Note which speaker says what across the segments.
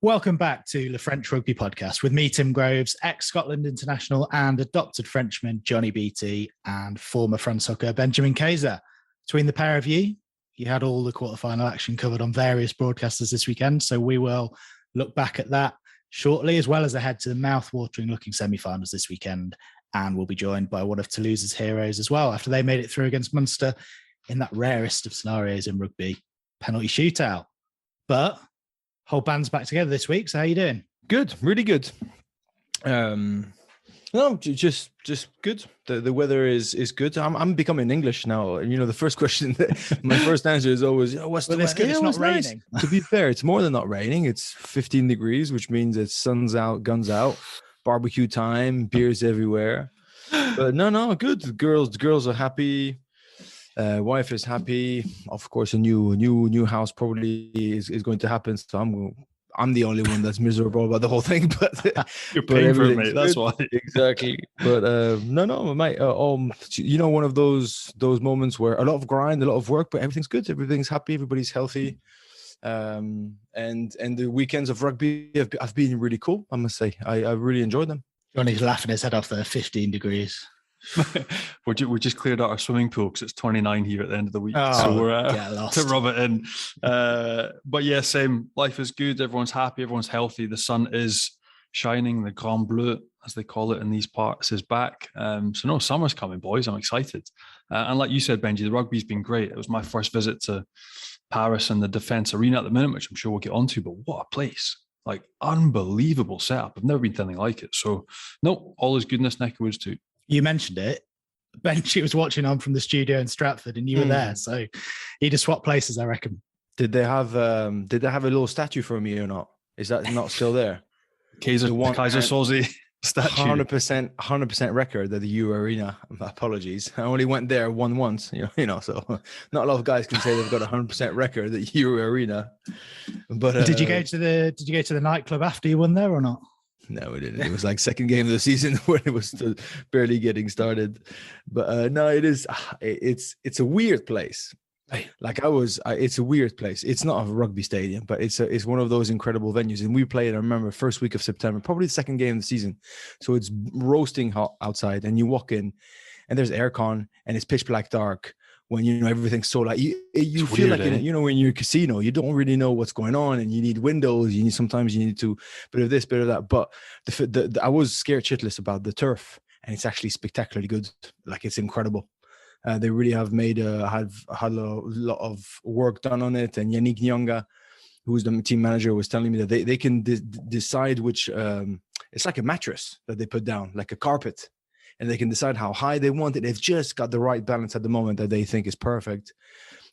Speaker 1: Welcome back to the French Rugby Podcast with me, Tim Groves, ex-Scotland international and adopted Frenchman, Johnny Beattie, and former France hooker, Benjamin Kaiser. Between the pair of you, you had all the quarterfinal action covered on various broadcasters this weekend, so we will look back at that shortly, as well as ahead to the mouth-watering looking semi-finals this weekend, and we'll be joined by one of Toulouse's heroes as well, after they made it through against Munster in that rarest of scenarios in rugby, penalty shootout. But whole band's back together this week. So how you doing?
Speaker 2: Good, really good. No, just good. The weather is good. I'm becoming English now. You know, the first question, my first answer is always, what's the weather?
Speaker 1: It's not raining.
Speaker 2: Nice. To be fair, it's more than not raining. It's 15 degrees, which means it's sun's out, guns out, barbecue time, beers everywhere. But no, good. The girls are happy. Wife is happy. Of course, a new house probably is going to happen. So I'm the only one that's miserable about the whole thing. But
Speaker 3: you're paying for it, mate. That's why.
Speaker 2: Exactly. But no, mate. You know, one of those moments where a lot of grind, a lot of work, but everything's good. Everything's happy. Everybody's healthy. And the weekends of rugby have been really cool. I must say, I really enjoyed them.
Speaker 1: Johnny's laughing his head off there. 15 degrees.
Speaker 3: we just cleared out our swimming pool because it's 29 here at the end of the week,
Speaker 1: so
Speaker 3: we're to rub it in. But yeah, same. Life is good. Everyone's happy. Everyone's healthy. The sun is shining. The Grand Bleu, as they call it in these parts, is back. So no, summer's coming, boys. I'm excited. And like you said, Benji, the rugby's been great. It was my first visit to Paris and the Defence Arena at the minute, which I'm sure we'll get onto. But what a place! Like unbelievable setup. I've never been to anything like it. So no, all is goodness neck of woods too.
Speaker 1: You mentioned it. Benji was watching on from the studio in Stratford, and you were there, so he just swapped places, I reckon.
Speaker 2: Did they have a little statue for me or not? Is that not still there?
Speaker 3: Kaiser Soze statue.
Speaker 2: 100% record at the Euro Arena. Apologies, I only went there once. You know, so not a lot of guys can say they've got 100% record at the Euro Arena. But
Speaker 1: did you go to the nightclub after you won there or not?
Speaker 2: No, we didn't. It was like second game of the season when it was still barely getting started. But no, it's a weird place. It's a weird place. It's not a rugby stadium, but it's one of those incredible venues. And we played, I remember, first week of September, probably the second game of the season. So it's roasting hot outside, and you walk in, and there's aircon, and it's pitch black dark. When everything's so light, you feel weird, like when you're in a casino, you don't really know what's going on, and you need windows. Sometimes you need to bit of this, bit of that. But I was scared shitless about the turf, and it's actually spectacularly good. Like, it's incredible. They really have made had a lot of work done on it. And Yannick Nyonga, who's the team manager, was telling me that they can decide which it's like a mattress that they put down, like a carpet. And they can decide how high they want it. They've just got the right balance at the moment that they think is perfect.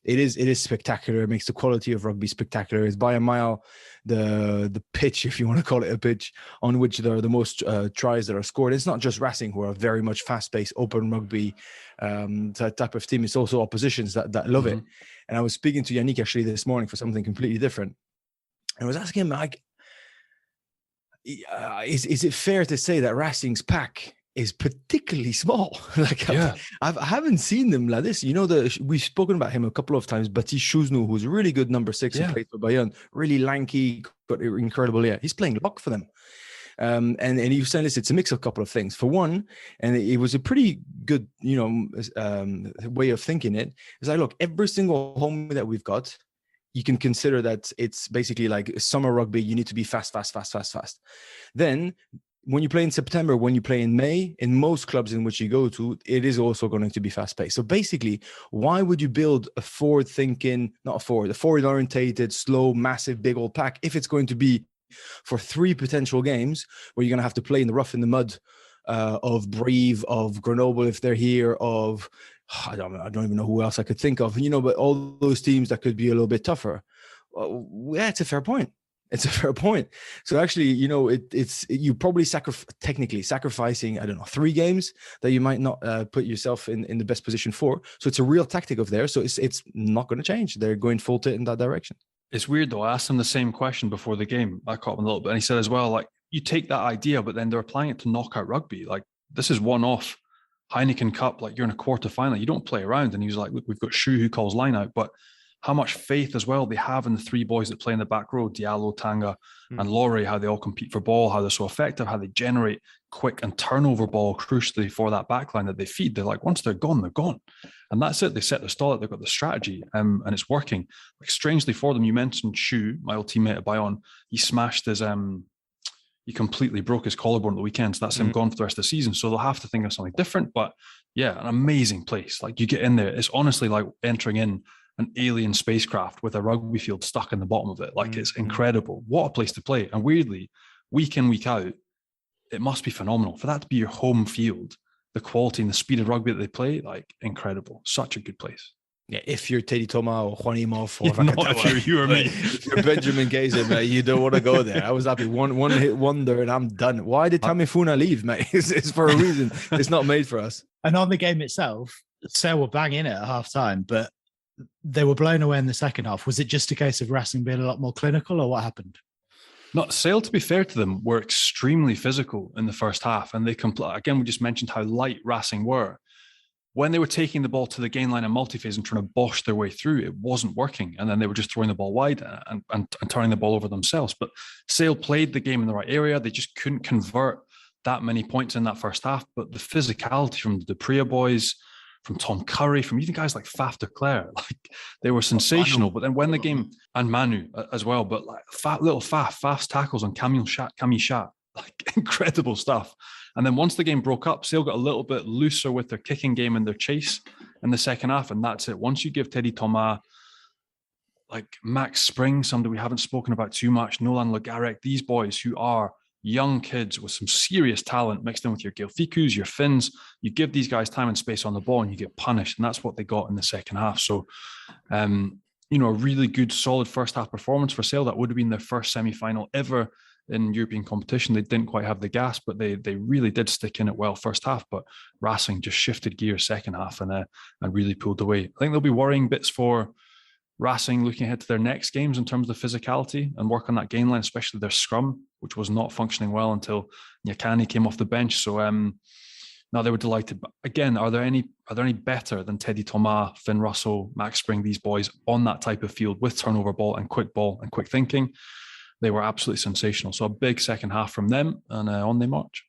Speaker 2: It is spectacular. It makes the quality of rugby spectacular. It's by a mile the pitch, if you want to call it a pitch, on which there are the most tries that are scored. It's not just Racing, who are very much fast-paced, open rugby type of team. It's also oppositions that love it. And I was speaking to Yannick actually this morning for something completely different. And I was asking him, like, is it fair to say that Racing's pack is particularly small? I haven't seen them like this. You know, we've spoken about him a couple of times. Baptiste Chouznou, who's a really good number 6 and played for Bayonne, really lanky, got incredible. Yeah, he's playing lock for them. And he was saying this, it's a mix of a couple of things. For one, and it was a pretty good, way of thinking it. It's like, look, every single home that we've got, you can consider that it's basically like summer rugby. You need to be fast. Then, when you play in September, when you play in May, in most clubs in which you go to, it is also going to be fast-paced. So basically, why would you build a forward-orientated, slow, massive, big old pack if it's going to be for 3 potential games where you're going to have to play in the rough, in the mud of Brive, of Grenoble if they're here, of I don't even know who else I could think of, but all those teams that could be a little bit tougher. Well, yeah, it's a fair point. It's a fair point. So actually, it's you probably technically sacrificing, 3 games that you might not put yourself in the best position for. So it's a real tactic of theirs. So it's not going to change. They're going full tilt in that direction.
Speaker 3: It's weird though. I asked him the same question before the game. I caught him a little bit, and he said as well, like, you take that idea, but then they're applying it to knockout rugby. Like, this is one-off Heineken Cup. Like, you're in a quarter final. You don't play around. And he was like, look, we've got Shu who calls line out, but how much faith as well they have in the three boys that play in the back row, Diallo, Tanga, and Laurie, how they all compete for ball, how they're so effective, how they generate quick and turnover ball crucially for that backline that they feed. They're like, once they're gone, they're gone. And that's it. They set their stall, they've got the strategy, and it's working. Like, strangely for them, you mentioned Shu, my old teammate at Bayonne. He smashed his, he completely broke his collarbone at the weekend. So that's him gone for the rest of the season. So they'll have to think of something different. But yeah, an amazing place. Like, you get in there, it's honestly like entering in an alien spacecraft with a rugby field stuck in the bottom of it. Like, it's incredible. What a place to play. And weirdly, week in, week out, it must be phenomenal. For that to be your home field, the quality and the speed of rugby that they play, like, incredible. Such a good place.
Speaker 2: Yeah, if you're Teddy Toma or Juan Imhoff or
Speaker 3: if you're you or me.
Speaker 2: If you're Benjamin Gayser, mate, you don't want to go there. I was happy. One hit wonder and I'm done. Why did Tamifuna leave, mate? It's for a reason. It's not made for us.
Speaker 1: And on the game itself, Sale were banging it at half time, but they were blown away in the second half. Was it just a case of Racing being a lot more clinical, or what happened?
Speaker 3: Not Sale, to be fair to them, were extremely physical in the first half. And they again, we just mentioned how light Racing were. When they were taking the ball to the gain line and multi-phase and trying to bosh their way through, it wasn't working. And then they were just throwing the ball wide and turning the ball over themselves. But Sale played the game in the right area. They just couldn't convert that many points in that first half. But the physicality from the Dupria boys, from Tom Curry, from even guys like Faf de Cler, like, they were sensational. But then when the game, and Manu as well, but like Faf's tackles on Camille Chat, like, incredible stuff. And then once the game broke up, Sale got a little bit looser with their kicking game and their chase in the second half. And that's it. Once you give Teddy Thomas, like Max Spring, somebody we haven't spoken about too much, Nolan Le Garrec, these boys who are young kids with some serious talent mixed in with your Gilficus, your Finns, you give these guys time and space on the ball and you get punished. And that's what they got in the second half. So, a really good, solid first half performance for Sale. That would have been their first semi-final ever in European competition. They didn't quite have the gas, but they really did stick in it well first half. But Racing just shifted gears second half and really pulled away. I think there'll be worrying bits for Racing looking ahead to their next games in terms of physicality and work on that gain line, especially their scrum, which was not functioning well until Nyakani came off the bench. So now they were delighted. But again, are there any better than Teddy Thomas, Finn Russell, Max Spring, these boys on that type of field with turnover ball and quick thinking? They were absolutely sensational. So a big second half from them, and on they march.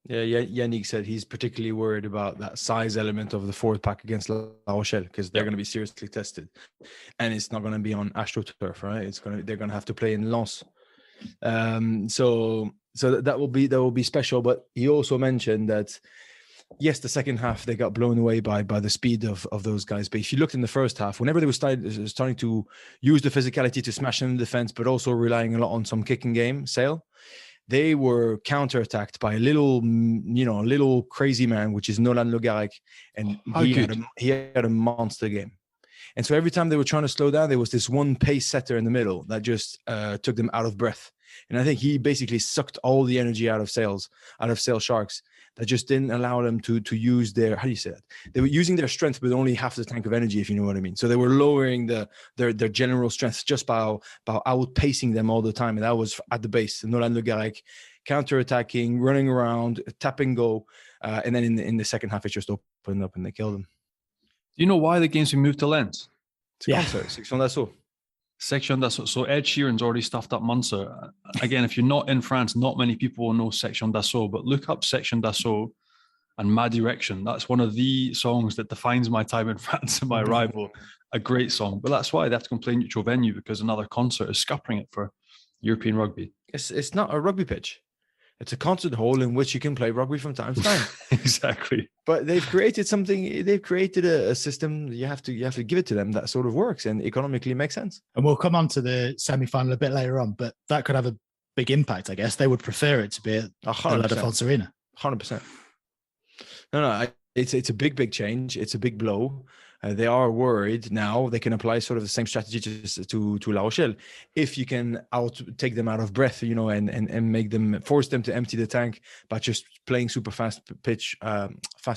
Speaker 2: Yeah, Yannick said he's particularly worried about that size element of the forward pack against La Rochelle because they're going to be seriously tested, and it's not going to be on AstroTurf, right? They're going to have to play in Lens. So that will be special. But he also mentioned that yes, the second half they got blown away by the speed of those guys. But if you looked in the first half, whenever they were starting to use the physicality to smash in the defense, but also relying a lot on some kicking game, Sale, they were counterattacked by a little crazy man, which is Nolan Le Garrec, and he had a monster game. And so every time they were trying to slow down, there was this one pace setter in the middle that just took them out of breath. And I think he basically sucked all the energy out of Sale Sharks. That just didn't allow them to use their, how do you say that? They were using their strength, but only half the tank of energy, if you know what I mean. So they were lowering their general strength just by outpacing them all the time. And that was at the base. Nolan Le Garrec, counter-attacking, running around, tap and go. And then in the second half, it just opened up and they killed them.
Speaker 3: Do you know why the game's been moved to Lens?
Speaker 2: Section d'assaut.
Speaker 3: Section d'assaut. So Ed Sheeran's already stuffed up Munster. Again, if you're not in France, not many people will know Section d'assaut, but look up Section d'assaut and Ma Direction. That's one of the songs that defines my time in France and my arrival. A great song. But that's why they have to play neutral venue, because another concert is scuppering it for European rugby.
Speaker 2: It's not a rugby pitch. It's a concert hall in which you can play rugby from time to time.
Speaker 3: Exactly.
Speaker 2: But they've created something. They've created a system. You have to give it to them that sort of works and economically makes sense.
Speaker 1: And we'll come on to the semi-final a bit later on, but that could have a big impact, I guess. They would prefer it to be at the La Défense Arena.
Speaker 2: 100%. No, it's a big change. It's a big blow. They are worried now. They can apply sort of the same strategy to La Rochelle. If you can take them out of breath, and make them, force them to empty the tank by just playing super fast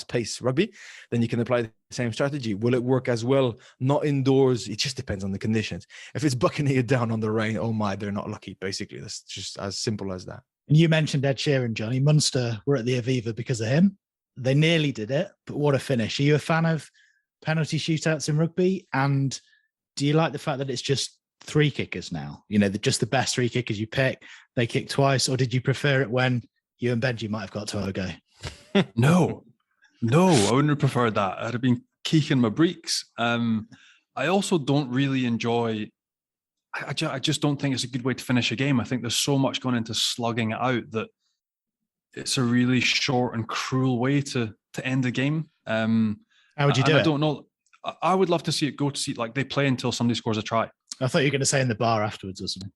Speaker 2: pace rugby, then you can apply the same strategy. Will it work as well? Not indoors. It just depends on the conditions. If it's bucketing it down on the rain, oh my, they're not lucky. Basically, that's just as simple as that.
Speaker 1: You mentioned Ed Sheeran, Johnny. Munster were at the Aviva because of him. They nearly did it, but what a finish. Are you a fan of penalty shootouts in rugby? And do you like the fact that it's just 3 kickers now? You know, just the best 3 kickers you pick, they kick twice, or did you prefer it when you and Benji might have got to have a go?
Speaker 3: No, I wouldn't have preferred that. I'd have been kicking my breeks. I also don't really enjoy. I just don't think it's a good way to finish a game. I think there's so much going into slugging it out that it's a really short and cruel way to end the game.
Speaker 1: How would you do it?
Speaker 3: I don't know. I would love to see it go to see like they play until somebody scores a try.
Speaker 1: I thought you were going to say in the bar afterwards or something.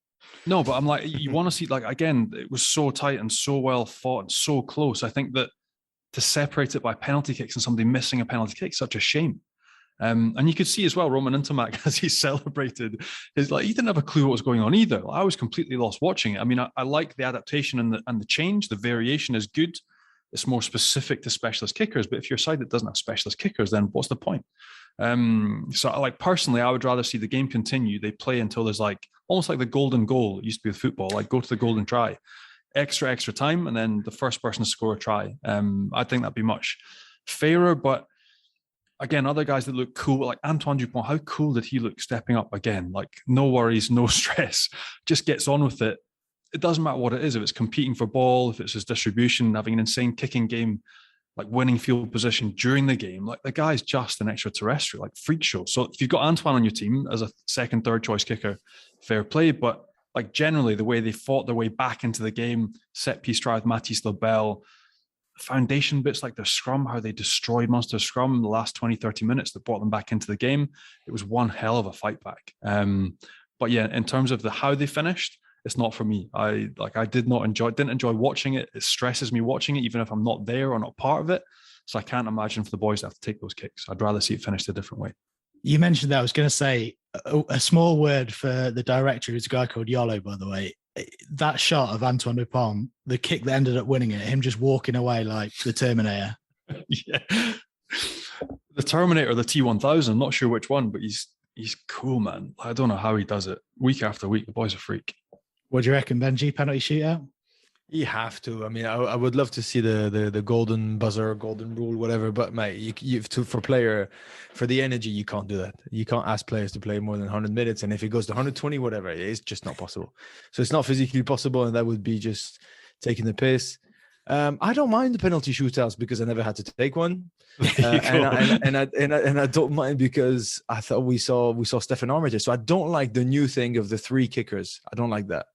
Speaker 3: No, but I'm like, you want to see, like, again, it was so tight and so well fought and so close. I think that to separate it by penalty kicks and somebody missing a penalty kick is such a shame. And you could see as well, Roman Intermac, as he celebrated, is like, he didn't have a clue what was going on either. I was completely lost watching it. I mean, I like the adaptation and the change. The variation is good. It's more specific to specialist kickers. But if you're a side that doesn't have specialist kickers, then what's the point? So like personally, I would rather see the game continue. They play until there's like almost like the golden goal. It used to be with football, like go to the golden try, extra time, and then the first person to score a try. I think that'd be much fairer. But again, other guys that look cool, like Antoine Dupont, how cool did he look stepping up again? Like no worries, no stress, just gets on with it. It doesn't matter what it is. If it's competing for ball, if it's his distribution, having an insane kicking game, like winning field position during the game, like the guy's just an extraterrestrial, like freak show. So if you've got Antoine on your team as a second, third choice kicker, fair play. But like generally the way they fought their way back into the game, set piece try with Mathis Lebel, foundation bits like their scrum, how they destroyed Munster's scrum in the last 20, 30 minutes that brought them back into the game. It was one hell of a fight back. But yeah, in terms of how they finished, it's not for me. Didn't enjoy watching it. It stresses me watching it, even if I'm not there or not part of it. So I can't imagine for the boys to have to take those kicks. I'd rather see it finished a different way.
Speaker 1: You mentioned that. I was going to say a small word for the director, who's a guy called Yolo, by the way. That shot of Antoine Dupont, the kick that ended up winning it, him just walking away like the Terminator.
Speaker 3: Yeah. The Terminator or the T-1000, I'm not sure which one, but he's cool, man. I don't know how he does it. Week after week, the boy's a freak.
Speaker 1: What do you reckon, Benji? Penalty shootout?
Speaker 2: You have to. I mean, I would love to see the golden buzzer, golden rule, whatever. But mate, you have to, for the energy, you can't do that. You can't ask players to play more than 100 minutes. And if it goes to 120, whatever, it's just not possible. So it's not physically possible, and that would be just taking the piss. I don't mind the penalty shootouts because I never had to take one, and I don't mind because I thought we saw Stefan Armitage. So I don't like the new thing of the 3 kickers. I don't like that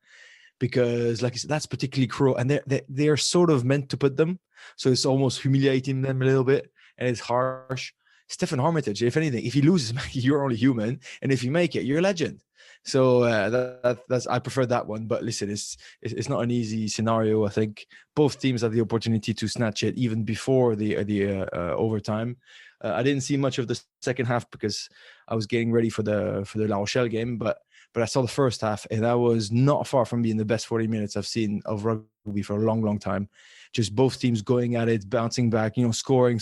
Speaker 2: because, like I said, that's particularly cruel, and they're sort of meant to put them, so it's almost humiliating them a little bit, and it's harsh. Stefan Armitage, if anything, if he loses, you're only human, and if you make it, you're a legend. So that's I prefer that one. But listen, it's not an easy scenario. I think both teams had the opportunity to snatch it even before the overtime. I didn't see much of the second half because I was getting ready for the La Rochelle game, but I saw the first half, and that was not far from being the best 40 minutes I've seen of rugby for a long, long time. Just both teams going at it, bouncing back, scoring.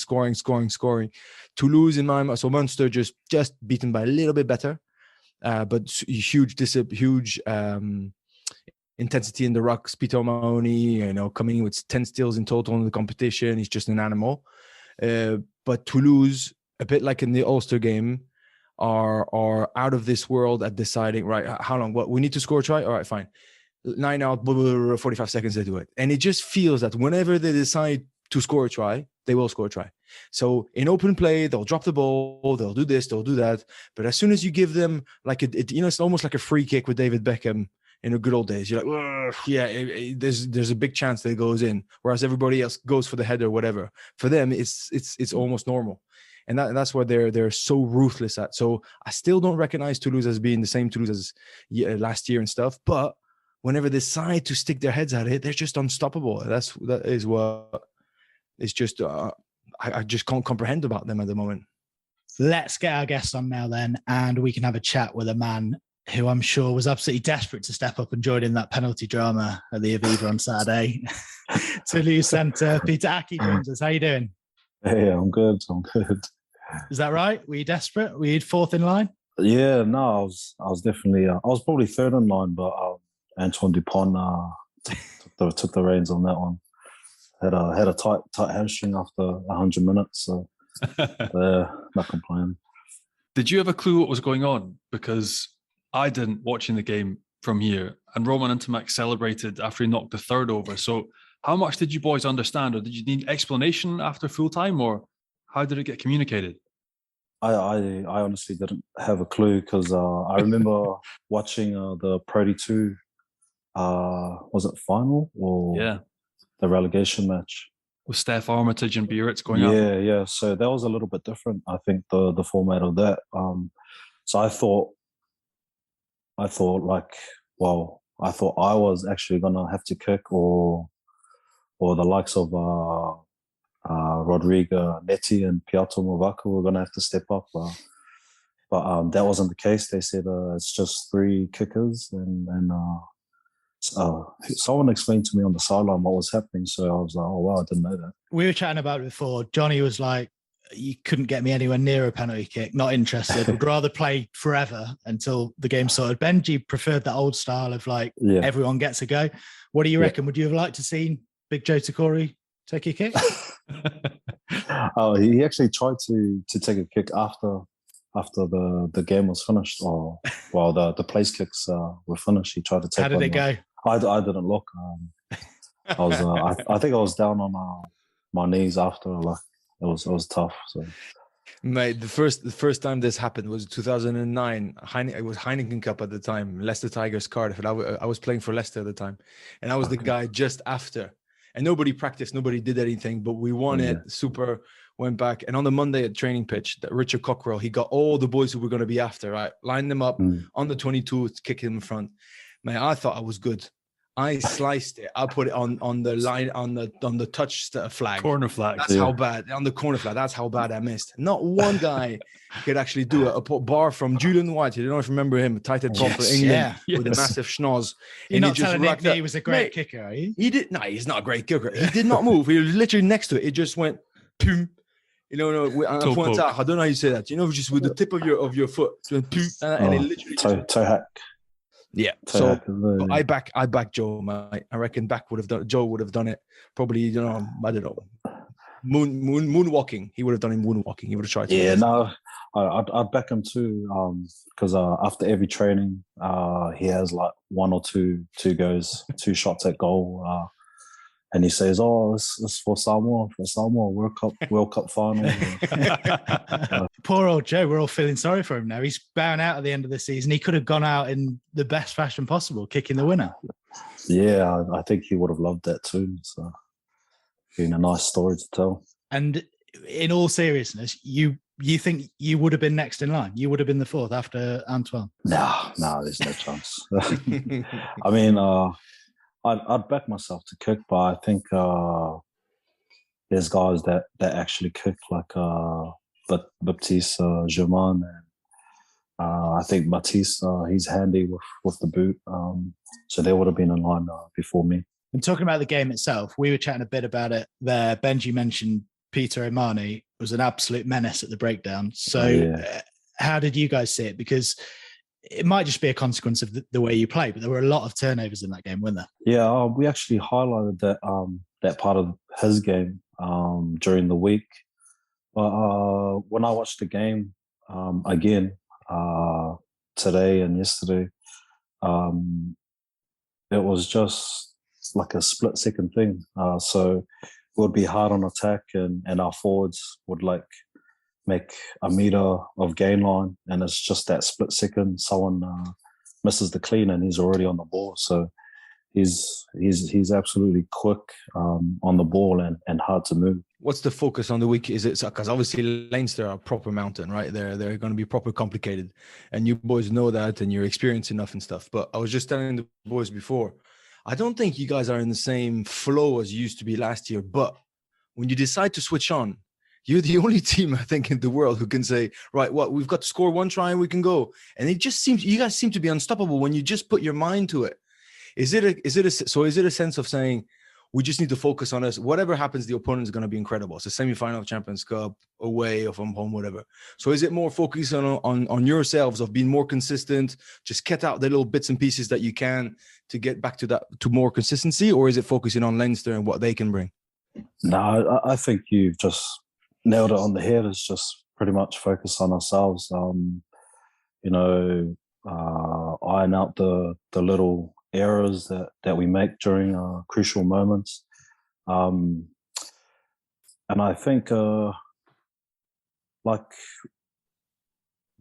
Speaker 2: Toulouse in my so Munster just beaten by a little bit better. But huge intensity in the rucks. Peter O'Mahony, coming in with 10 steals in total in the competition. He's just an animal. But Toulouse, a bit like in the Ulster game, are out of this world at deciding, right, how long? Well, we need to score a try? All right, fine. 9 out, 45 seconds, they do it. And it just feels that whenever they decide to score a try, they will score a try. So in open play, they'll drop the ball, they'll do this, they'll do that. But as soon as you give them like it's almost like a free kick with David Beckham in the good old days. You're like, there's a big chance that it goes in, whereas everybody else goes for the header, whatever. For them, it's almost normal, and that's what they're so ruthless at. So I still don't recognize Toulouse as being the same Toulouse as last year and stuff, but whenever they decide to stick their heads at it, they're just unstoppable. That is what it's just. I just can't comprehend about them at the moment.
Speaker 1: Let's get our guest on now then, and we can have a chat with a man who I'm sure was absolutely desperate to step up and join in that penalty drama at the Aviva on Saturday. Toulouse centre Pita Ahki joins us. How you doing?
Speaker 4: Hey, I'm good.
Speaker 1: Is that right? Were you desperate? Were you 4th in line?
Speaker 4: Yeah, no, I was definitely, I was probably 3rd in line, but Antoine Dupont took the reins on that one. Had a tight hamstring after 100 minutes, so not complaining.
Speaker 3: Did you have a clue what was going on? Because I didn't, watching the game from here, and Roman Ntamack celebrated after he knocked the third over. So how much did you boys understand, or did you need explanation after full time, or how did it get communicated?
Speaker 4: I honestly didn't have a clue because I remember watching the Pro D2, was it final or the relegation match?
Speaker 3: With Steph Armitage and Biarritz going up.
Speaker 4: Yeah. So that was a little bit different, I think, the format of that. So I thought I was actually gonna have to kick, or the likes of Rodrigo Netti and Piotr Mavaka were gonna have to step up. But that wasn't the case. They said it's just 3 kickers, and someone explained to me on the sideline what was happening. So I was like, oh wow, I didn't know that.
Speaker 1: We were chatting about it before. Johnny was like, you couldn't get me anywhere near a penalty kick, not interested, would rather play forever until the game sorted. Benji preferred that old style of everyone gets a go. What do you reckon? Would you have liked to see Big Joe Takori take a kick?
Speaker 4: Oh, he actually tried to take a kick after the game was finished, or the place kicks were finished. He tried to take.
Speaker 1: How did it go?
Speaker 4: I didn't look. I was I think I was down on my knees after. It was tough. So,
Speaker 2: mate, the first time this happened was 2009. It was Heineken Cup at the time. Leicester Tigers, Cardiff, and I was playing for Leicester at the time, and I was the guy just after. And nobody practiced, nobody did anything, but we won it. Super. Went back, and on the Monday at training pitch, that Richard Cockrell, he got all the boys who were going to be after, right? Lined them up on the 22, kicking in front. Man, I thought I was good. I sliced it. I put it on the line, on the touch flag.
Speaker 3: Corner flag.
Speaker 2: That's how bad, on the corner flag. That's how bad I missed. Not one guy could actually do it. A bar from Julian White. You don't know if you remember him, tighted ball for England with a massive schnoz.
Speaker 1: You're not telling Nick that he was a great kicker, are you?
Speaker 2: He did. No, he's not a great kicker. He did not move. He was literally next to it. It just went, boom. I don't know how you say that. Just with the tip of your foot, and it literally
Speaker 4: toe hack.
Speaker 2: Yeah. So I back Joe, mate. I reckon Joe would have done it. Probably, I don't know. Moonwalking. He would have done him moonwalking. He would have tried to.
Speaker 4: Yeah, no, I'd back him too. Because after every training, he has like 1 or 2 goes, 2 shots at goal. And he says, "Oh, it's for Samoa World Cup final."
Speaker 1: Poor old Joe. We're all feeling sorry for him now. He's bowing out at the end of the season. He could have gone out in the best fashion possible, kicking the winner.
Speaker 4: Yeah, I think he would have loved that too. So, been a nice story to tell.
Speaker 1: And in all seriousness, you think you would have been next in line? You would have been the 4th after Antoine?
Speaker 4: No, there's no chance. I mean, I'd back myself to kick, but I think there's guys that actually kick, like Baptiste Germain, and I think Matisse, he's handy with the boot. So they would have been in line before me.
Speaker 1: And talking about the game itself, we were chatting a bit about it there. Benji mentioned Peter Omani was an absolute menace at the breakdown. So how did you guys see it? Because it might just be a consequence of the way you play, but there were a lot of turnovers in that game, weren't there? Yeah,
Speaker 4: we actually highlighted that part of his game during the week. But when I watched the game again today and yesterday, it was just like a split-second thing. So it would be hard on attack, and our forwards would make a meter of gain line, and it's just that split second someone misses the clean and he's already on the ball. So he's absolutely quick on the ball and hard to move.
Speaker 2: What's the focus on the week? Is it because obviously Leinster are a proper mountain, right? They're going to be proper complicated, and you boys know that, and you're experienced enough and stuff. But I was just telling the boys before, I don't think you guys are in the same flow as you used to be last year. But when you decide to switch on, you're the only team, I think, in the world who can say, right, we've got to score 1 try and we can go. And it just seems, you guys seem to be unstoppable when you just put your mind to it. Is it a sense of saying, we just need to focus on us? Whatever happens, the opponent is going to be incredible. It's a semi-final of Champions Cup, away or from home, whatever. So is it more focused on yourselves of being more consistent, just cut out the little bits and pieces that you can to get back to more consistency? Or is it focusing on Leinster and what they can bring?
Speaker 4: No, I think you've just nailed it on the head. It's just pretty much focus on ourselves. Iron out the little errors that we make during crucial moments. And I think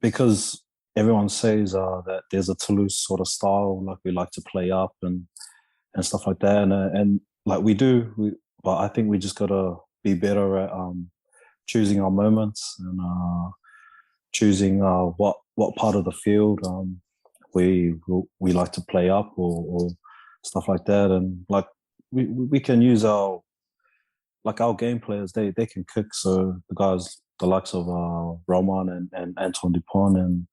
Speaker 4: because everyone says that there's a Toulouse sort of style, like we like to play up and stuff like that, and like we do, but I think we just gotta be better at choosing our moments and choosing what part of the field we like to play up or stuff like that, and like we can use our game players. They can kick, so the guys, the likes of Roman and Anton Dupont and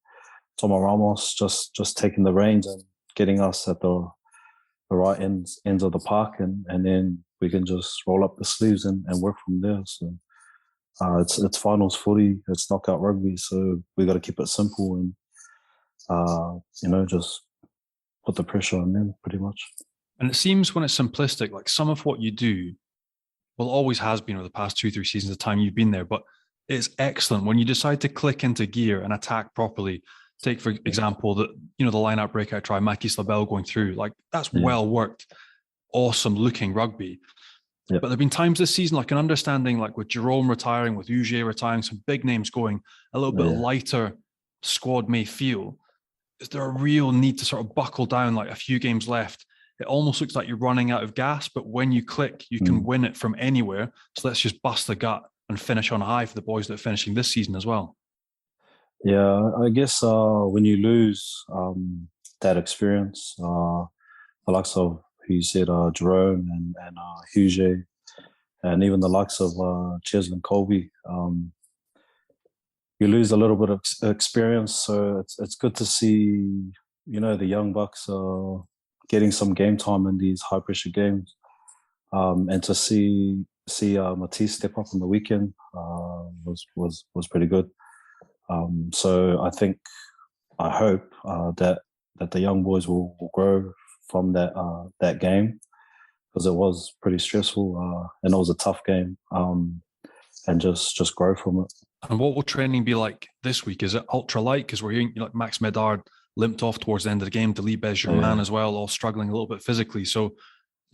Speaker 4: Tomo Ramos, just taking the reins and getting us at the right ends of the park, and then we can just roll up the sleeves and work from there. So it's finals footy, it's knockout rugby, so we got to keep it simple and just put the pressure on them pretty much.
Speaker 3: And it seems when it's simplistic, like some of what you do, well, always has been over the past 2-3 seasons of time you've been there, but it's excellent when you decide to click into gear and attack properly. Take, for example, the line-out breakout try, Makis Labelle going through, like that's well worked, awesome looking rugby. But there have been times this season, like an understanding, like with Jerome retiring, with Uge retiring, some big names going, a little bit lighter squad may feel. Is there a real need to sort of buckle down, like a few games left? It almost looks like you're running out of gas, but when you click, you can win it from anywhere. So let's just bust the gut and finish on a high for the boys that are finishing this season as well.
Speaker 4: Yeah, I guess when you lose that experience, the likes of who you said, Jerome and Huge, and even the likes of Cheslin Colby, you lose a little bit of experience. So it's good to see, the young bucks getting some game time in these high pressure games, and to see Matisse step up on the weekend was pretty good. So I hope that the young boys will grow from that game, because it was pretty stressful and it was a tough game, and just grow from it.
Speaker 3: And what will training be like this week? Is it ultra light? Because we're hearing like Max Medard limped off towards the end of the game, Delibes Germain as well, all struggling a little bit physically. So do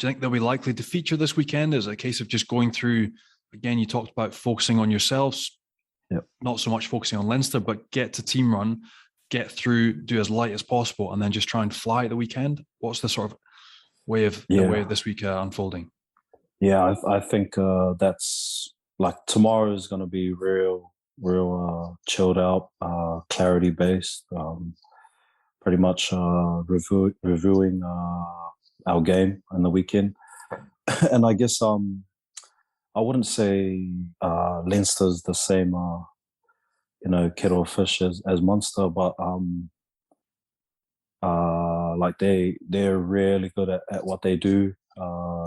Speaker 3: you think they'll be likely to feature this weekend? Is it a case of just going through, again, you talked about focusing on yourselves, not so much focusing on Leinster, but get to team run, get through, do as light as possible, and then just try and fly at the weekend? What's the sort of way of this week unfolding?
Speaker 4: Yeah, I think that's like tomorrow is going to be real chilled out, clarity based, pretty much reviewing our game on the weekend. And I guess I wouldn't say Leinster's the same kettle of fish as Munster, but like they're really good at what they do.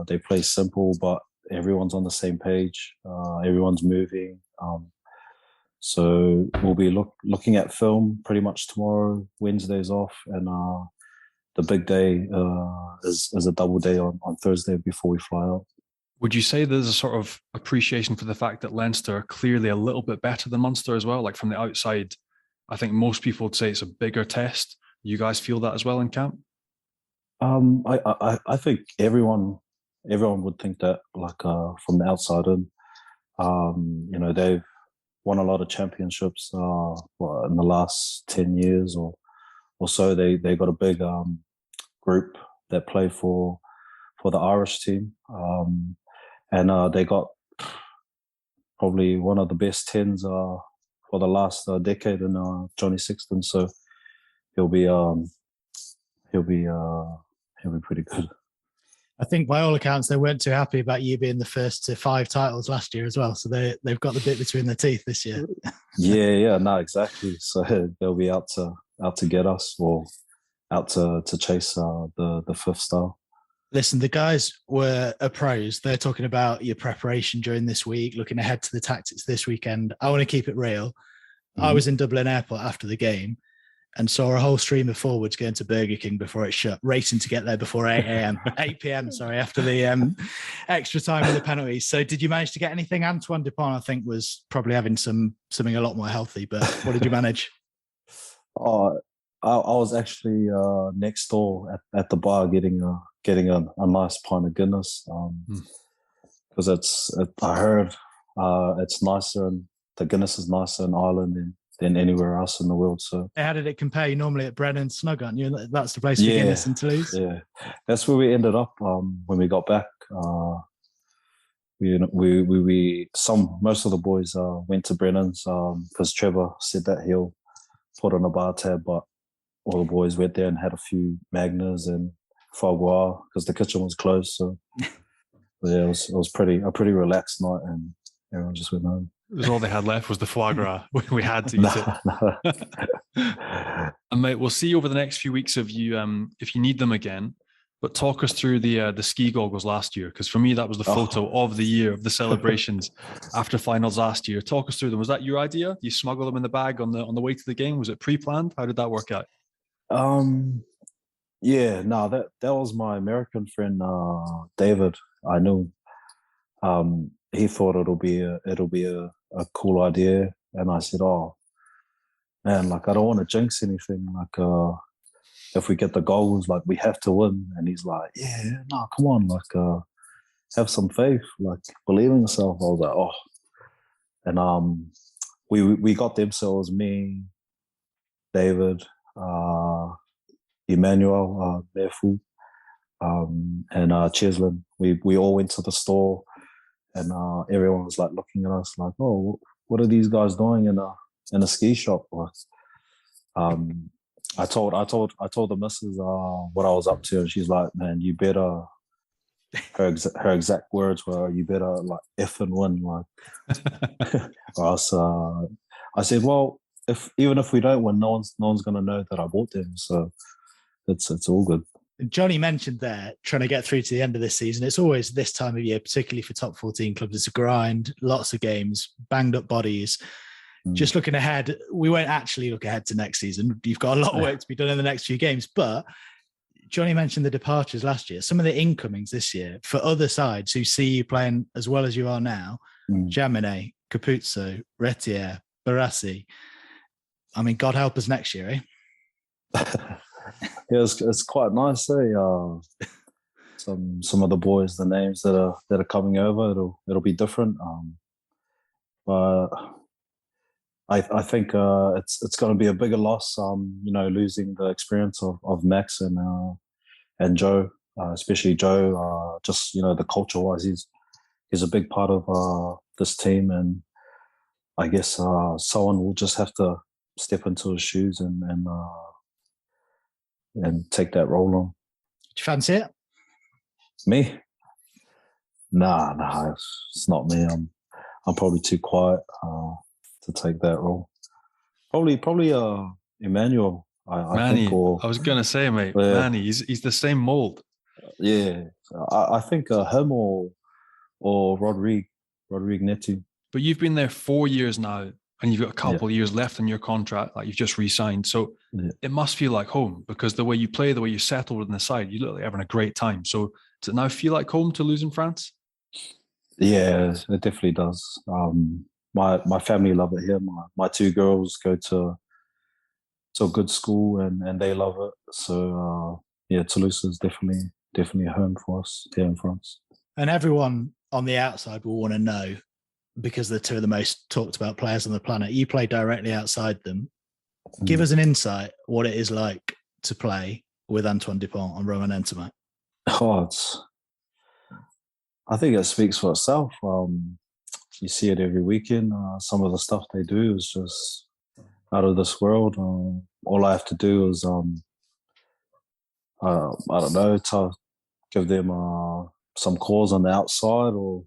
Speaker 4: They play simple, but everyone's on the same page. Everyone's moving. So we'll be looking at film pretty much tomorrow. Wednesday's off, and the big day is a double day on Thursday before we fly out.
Speaker 3: Would you say there's a sort of appreciation for the fact that Leinster are clearly a little bit better than Munster as well? Like from the outside, I think most people would say it's a bigger test. You guys feel that as well in camp?
Speaker 4: I think everyone would think that, like from the outside in. They've won a lot of championships in the last 10 years or so. They got a big group that play for the Irish team, and they got probably one of the best 10s for the last decade in Johnny Sexton. So he'll be pretty good.
Speaker 1: I think by all accounts, they weren't too happy about you being the first to 5 titles last year as well. So they've got the bit between their teeth this year.
Speaker 4: No, exactly. So they'll be out to get us, or out to chase the 5th star.
Speaker 1: Listen, the guys are pros. They're talking about your preparation during this week, looking ahead to the tactics this weekend. I want to keep it real. I was in Dublin Airport after the game. and saw a whole stream of forwards going to Burger King before it shut, racing to get there before 8 p.m. Sorry, after the extra time and the penalties. So did you manage to get anything? Antoine Dupont, I think, was probably having something a lot more healthy, but what did you manage?
Speaker 4: I was actually next door at the bar getting a nice pint of Guinness because I heard it's nicer, and the Guinness is nicer in Ireland than anywhere else in the world. So
Speaker 1: how did it compare? You're normally at Brennan Snug, aren't you? That's the place for Guinness in Toulouse.
Speaker 4: Yeah, that's where we ended up when we got back. Most of the boys went to Brennan's because Trevor said that he'll put on a bar tab, but all the boys went there and had a few Magners and foie gras because the kitchen was closed. So yeah, it was a pretty relaxed night, and everyone just went home.
Speaker 3: It was all they had left was the foie gras. We had to eat it. And mate, we'll see over the next few weeks if you need them again. But talk us through the ski goggles last year, because for me that was the photo of the year of the celebrations after finals last year. Talk us through them. Was that your idea? You smuggled them in the bag on the way to the game? Was it pre-planned? How did that work out?
Speaker 4: Yeah, no, that was my American friend David. I knew. He thought it'll be a cool idea, and I said, "Oh, man, like I don't want to jinx anything. Like, if we get the goals, like we have to win." And he's like, "Yeah, no, come on, like, have some faith, like believe in yourself." I was like, "Oh," and we got them. So it was me, David, Emmanuel, Mefu, and Cheslin. We all went to the store. And everyone was like looking at us like, "Oh, what are these guys doing in a ski shop?" I told the missus what I was up to, and she's like, "Man, you better." Her exact words were, "You better like F and win." Like, or else, I said, "Well, even if we don't win, no one's gonna know that I bought them, so it's all good."
Speaker 1: Johnny mentioned there trying to get through to the end of this season. It's always this time of year, particularly for top 14 clubs. It's a grind, lots of games, banged up bodies. Just looking ahead, we won't actually look ahead to next season. You've got a lot of work to be done in the next few games. But Johnny mentioned the departures last year. Some of the incomings this year for other sides who see you playing as well as you are now, Jaminet, Capuzzo, Retier, Barassi. I mean, God help us next year, eh?
Speaker 4: Yeah, it's quite nice, eh? Some of the boys, the names that are coming over, it'll be different. But I think it's going to be a bigger loss. Losing the experience of Max and Joe, especially Joe. Just the culture wise, he's a big part of this team, and I guess someone will just have to step into his shoes and take that role on.
Speaker 1: Do you fancy it?
Speaker 4: Me? Nah, it's not me. I'm probably too quiet to take that role. Probably Emmanuel. I think.
Speaker 3: I was gonna say, mate, Manny. He's the same mold.
Speaker 4: Yeah, I think him or Rodrigue Neto.
Speaker 3: But you've been there 4 years now, and you've got a couple of years left in your contract, like you've just re-signed. So it must feel like home, because the way you play, the way you settle within the side, you look like having a great time. So does it now feel like home to lose in France?
Speaker 4: Yeah, it definitely does. My family love it here. My two girls go to a good school and they love it. So Toulouse is definitely a home for us here in France.
Speaker 1: And everyone on the outside will want to know, because they're two of the most talked about players on the planet. You play directly outside them. Give us an insight what it is like to play with Antoine Dupont and Romain Ntamack.
Speaker 4: I think it speaks for itself. You see it every weekend. Some of the stuff they do is just out of this world. All I have to do is, I don't know, to give them some calls on the outside, or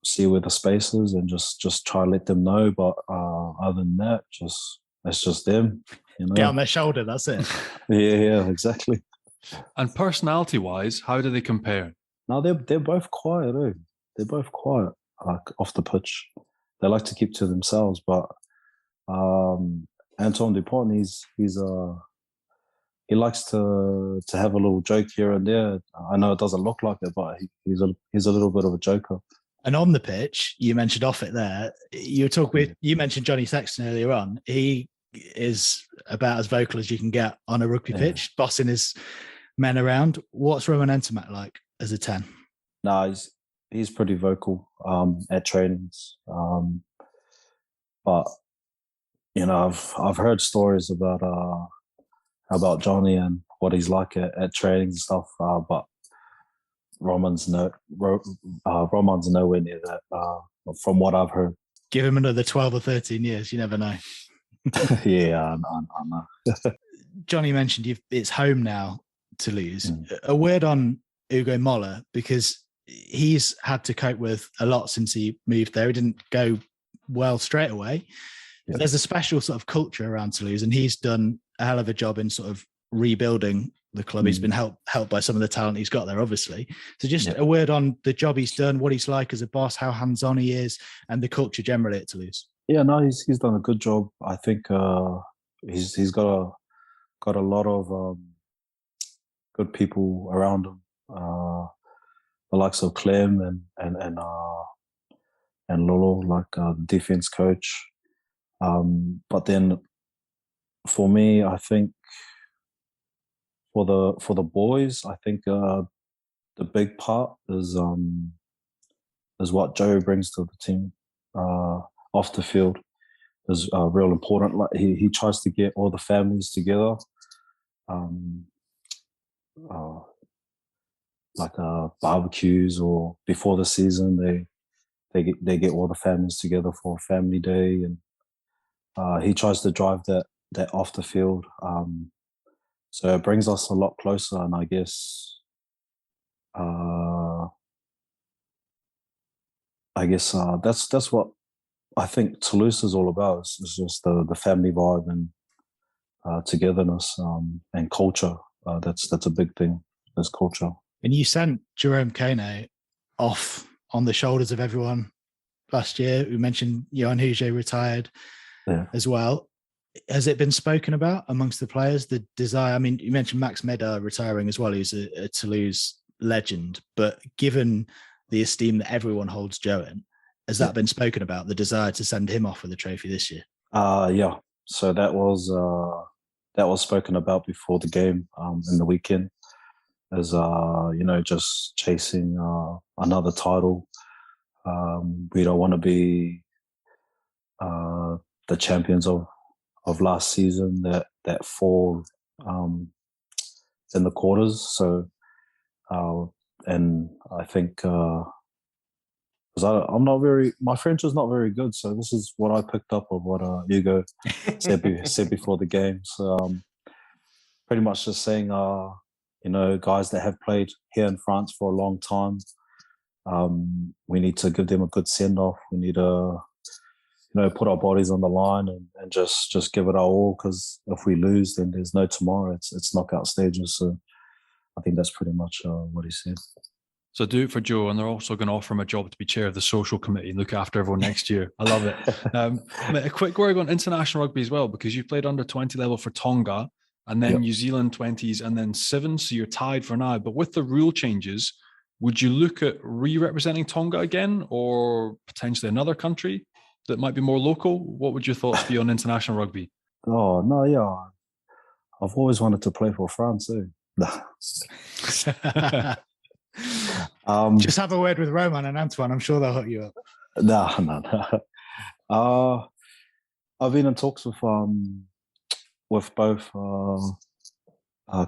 Speaker 4: see where the space is, and just try to let them know. But other than that, it's just them.
Speaker 1: Get on their shoulder, that's it.
Speaker 4: Yeah, exactly.
Speaker 3: And personality-wise, how do they compare?
Speaker 4: No, they're both quiet, eh? They're both quiet, like off the pitch. They like to keep to themselves, but Antoine Dupont, he likes to have a little joke here and there. I know it doesn't look like it, but he's a little bit of a joker.
Speaker 1: And on the pitch, you mentioned off it there. You mentioned Johnny Sexton earlier on. He is about as vocal as you can get on a rugby pitch, bossing his men around. What's Roman Entamak like as a 10?
Speaker 4: No, he's pretty vocal at trainings, but you know, I've heard stories about Johnny and what he's like at trainings and stuff, but Roman's nowhere near that. From what I've heard,
Speaker 1: give him another 12 or 13 years. You never know.
Speaker 4: Yeah, I know.
Speaker 1: Johnny mentioned it's home now, Toulouse. A word on Ugo Moller, because he's had to cope with a lot since he moved there. He didn't go well straight away. Yeah. There's a special sort of culture around Toulouse, and he's done a hell of a job in sort of rebuilding the club. He's been helped by some of the talent he's got there, obviously. So just a word on the job he's done, what he's like as a boss, how hands-on he is, and the culture generally at Toulouse.
Speaker 4: Yeah, no, he's done a good job. I think he's got a lot of good people around him. The likes of Clem and Lolo, like the defense coach. But then for me, I think for the boys, I think the big part is what Joe brings to the team off the field is real important. Like he tries to get all the families together, like barbecues, or before the season they get all the families together for a family day, and he tries to drive that off the field. So it brings us a lot closer, and I guess that's what I think Toulouse is all about. It's just the family vibe and togetherness and culture. That's a big thing. There's culture.
Speaker 1: And you sent Jerome Kano off on the shoulders of everyone last year. We mentioned Johan Huget retired as well. Has it been spoken about amongst the players, the desire? I mean, you mentioned Max Meda retiring as well, who's a Toulouse legend, but given the esteem that everyone holds Joe in, has that been spoken about, the desire to send him off with a trophy this year?
Speaker 4: Yeah. So that was spoken about before the game in the weekend, as just chasing another title. We don't want to be the champions of last season that fall in the quarters. So and I think because my French is not very good, so this is what I picked up of what Hugo said before the game. So pretty much just saying, guys that have played here in France for a long time, we need to give them a good send off. We need to, put our bodies on the line and just give it our all. Because if we lose, then there's no tomorrow. It's knockout stages. So I think that's pretty much what he said.
Speaker 3: So do it for Joe, and they're also going to offer him a job to be chair of the social committee and look after everyone next year. I love it. A quick word on international rugby as well, because you've played under 20 level for Tonga, and then New Zealand 20s, and then 7s, so you're tied for now. But with the rule changes, would you look at re-representing Tonga again, or potentially another country that might be more local? What would your thoughts be on international rugby?
Speaker 4: Oh, no, yeah. I've always wanted to play for France, too.
Speaker 1: Just have a word with Roman and Antoine. I'm sure they'll hook you up.
Speaker 4: No. I've been in talks with both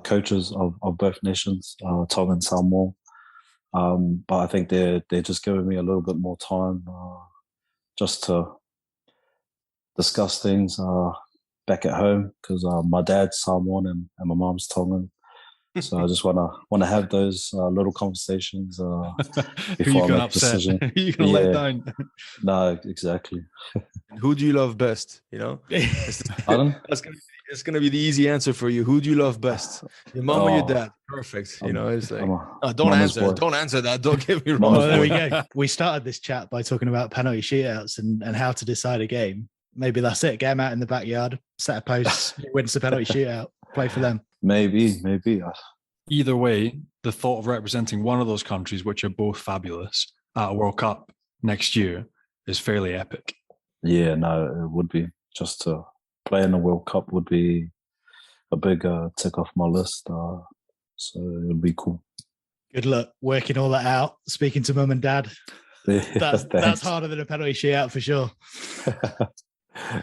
Speaker 4: coaches of both nations, Tonga and Samoa. But I think they're just giving me a little bit more time just to discuss things back at home, because my dad's Samoan and my mom's Tongan. So I just want to have those little conversations before I make a decision.
Speaker 3: You can let down.
Speaker 4: No, exactly.
Speaker 2: Who do you love best?
Speaker 4: Pardon?
Speaker 2: It's gonna be the easy answer for you. Who do you love best? Your mom or your dad? Perfect. It's like don't answer. Don't answer that. Don't get me wrong.
Speaker 1: Well, there we go. We started this chat by talking about penalty shootouts and how to decide a game. maybe that's it. Get them out in the backyard, set a post, wins the penalty shootout, play for them.
Speaker 4: Maybe.
Speaker 3: Either way, the thought of representing one of those countries, which are both fabulous, at a World Cup next year is fairly epic.
Speaker 4: Yeah, no, it would be. Just to play in the World Cup would be a big tick off my list. So it would be cool.
Speaker 1: Good luck working all that out. Speaking to mum and dad. That's harder than a penalty shootout for sure.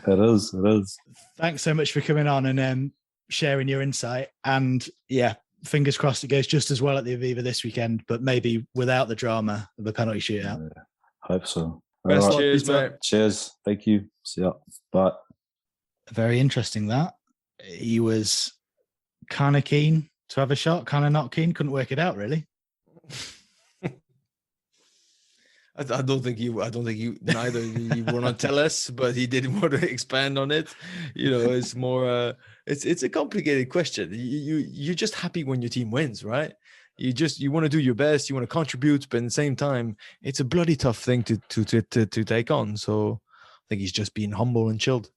Speaker 4: It is.
Speaker 1: Thanks so much for coming on and sharing your insight. And yeah, fingers crossed it goes just as well at the Aviva this weekend, but maybe without the drama of a penalty shootout.
Speaker 4: Yeah, hope so.
Speaker 2: Best luck, cheers, mate.
Speaker 4: Cheers. Thank you. See ya. Bye.
Speaker 1: Very interesting that. He was kind of keen to have a shot, kind of not keen, couldn't work it out really.
Speaker 2: I don't think you neither you want to tell us, but he didn't want to expand on it. It's more it's a complicated question. You're just happy when your team wins, right? You want to do your best, you want to contribute, but at the same time, it's a bloody tough thing to take on. So I think he's just being humble and chilled.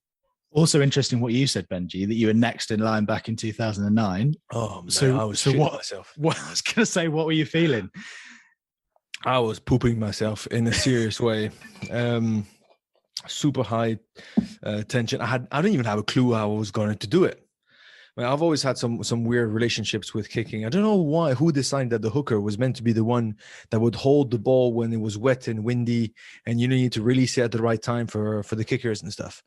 Speaker 1: Also interesting what you said, Benji, that you were next in line back in 2009.
Speaker 2: Oh, man,
Speaker 1: so
Speaker 2: I was
Speaker 1: what?
Speaker 2: myself.
Speaker 1: What I was going to say, what were you feeling?
Speaker 2: I was pooping myself in a serious way. Super high tension. I didn't even have a clue how I was going to do it. I mean, I've always had some weird relationships with kicking. I don't know who decided that the hooker was meant to be the one that would hold the ball when it was wet and windy, and you need to release it at the right time for the kickers and stuff.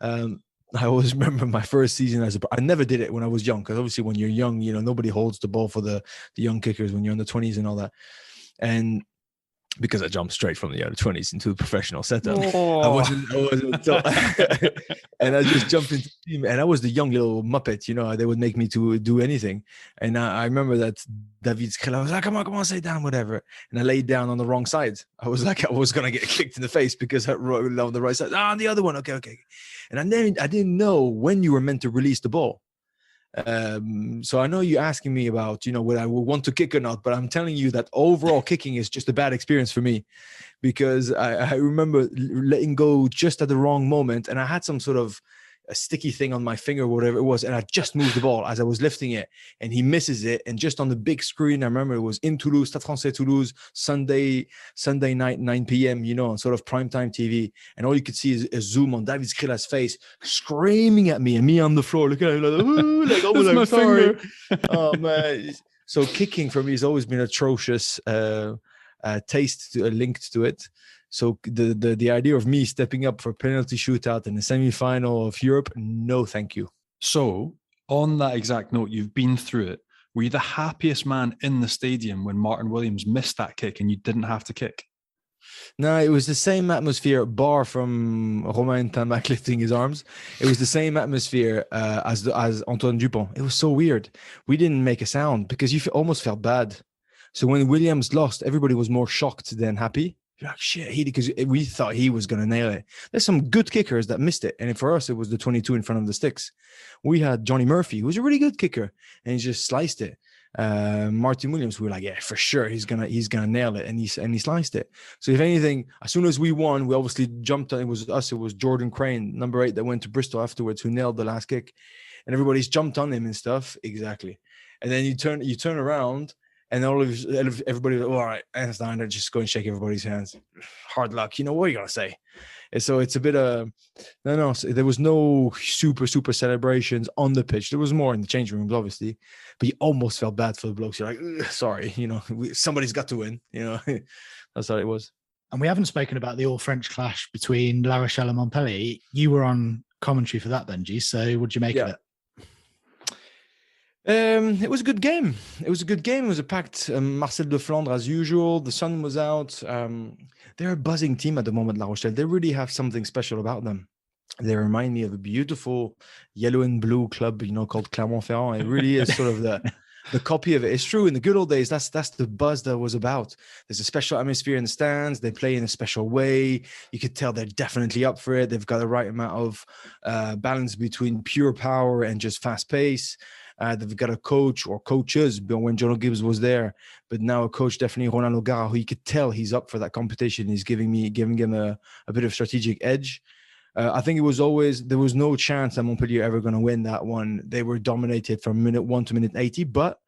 Speaker 2: I always remember my first season I never did it when I was young, because obviously when you're young, nobody holds the ball for the young kickers when you're in the 20s and all that. And because I jumped straight from the 20s into the professional setup, I wasn't and I just jumped into the team, and I was the young little muppet, they would make me to do anything. And I remember that David Skrilla was like, come on, sit down, whatever. And I laid down on the wrong side. I was like, I was going to get kicked in the face because I wrote on the right side. On the other one. Okay. And I didn't know when you were meant to release the ball. So I know you're asking me about, whether I will want to kick or not, but I'm telling you that overall kicking is just a bad experience for me, because I remember letting go just at the wrong moment, and I had some sort of a sticky thing on my finger, whatever it was, and I just moved the ball as I was lifting it, and he misses it. And just on the big screen, I remember it was in Toulouse, Stade Français Toulouse, Sunday night, 9 p.m., on sort of primetime TV, and all you could see is a zoom on David Skrilla's face, screaming at me, and me on the floor looking at him like, oh, like, sorry. Oh man. So kicking for me has always been atrocious. Taste linked to it. So the idea of me stepping up for penalty shootout in the semi-final of Europe, no, thank you.
Speaker 3: So on that exact note, you've been through it. Were you the happiest man in the stadium when Martin Williams missed that kick and you didn't have to kick?
Speaker 2: No, it was the same atmosphere, bar from Romain Tamac lifting his arms. It was the same atmosphere as Antoine Dupont. It was so weird. We didn't make a sound because you almost felt bad. So when Williams lost, everybody was more shocked than happy. You're like, shit, because we thought he was going to nail it. There's some good kickers that missed it. And for us, it was the 22 in front of the sticks. We had Johnny Murphy, who was a really good kicker, and he just sliced it. Martin Williams, we were like, yeah, for sure, he's gonna nail it, and he sliced it. So if anything, as soon as we won, we obviously jumped on. It was us. It was Jordan Crane, number 8, that went to Bristol afterwards, who nailed the last kick, and everybody's jumped on him and stuff. Exactly. And then you turn around. And everybody, all right, hands down, just go and shake everybody's hands. Hard luck. What are you going to say? And so it's a bit of, no. So there was no super celebrations on the pitch. There was more in the changing rooms, obviously. But you almost felt bad for the blokes. You're like, sorry, somebody's got to win. That's how it was.
Speaker 1: And we haven't spoken about the all-French clash between La Rochelle and Montpellier. You were on commentary for that, Benji. So what did you make of it?
Speaker 2: It was a good game. It was a packed Marcel de Flandre as usual. The sun was out. They're a buzzing team at the moment, La Rochelle. They really have something special about them. They remind me of a beautiful yellow and blue club, called Clermont-Ferrand. It really is sort of the copy of it. It's true. In the good old days, that's the buzz that was about. There's a special atmosphere in the stands. They play in a special way. You could tell they're definitely up for it. They've got the right amount of balance between pure power and just fast pace. They've got a coach or coaches when Jono Gibbs was there, but now a coach, definitely Roland Logard, who you could tell he's up for that competition. He's giving him a bit of strategic edge. I think there was no chance that Montpellier ever going to win that one. They were dominated from minute 1 to minute 80, but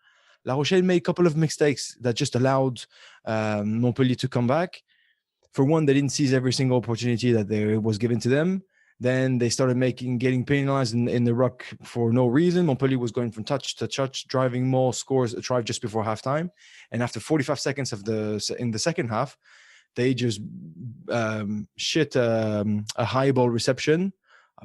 Speaker 2: La Rochelle made a couple of mistakes that just allowed Montpellier to come back. For one, they didn't seize every single opportunity that was given to them. Then they started getting penalized in the ruck for no reason. Montpellier was going from touch to touch, driving more, scores a try just before halftime. And after 45 seconds in the second half, they just shit a high ball reception.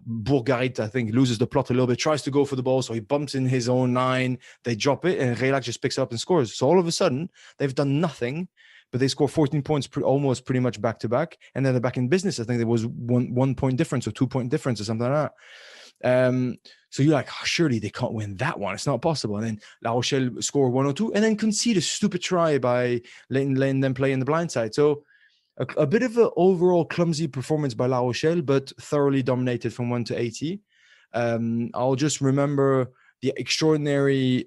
Speaker 2: Bourgarit, I think, loses the plot a little bit, tries to go for the ball, so he bumps in his own 9. They drop it, and Reilac just picks it up and scores. So all of a sudden, they've done nothing, but they score 14 points almost pretty much back to back, and then they're back in business. I think there was one point difference or 2 point difference or something like that. So you're like, surely they can't win that one. It's not possible. And then La Rochelle score 102 and then concede a stupid try by letting them play in the blind side. So a bit of an overall clumsy performance by La Rochelle, but thoroughly dominated from 1 to 80. I'll just remember the extraordinary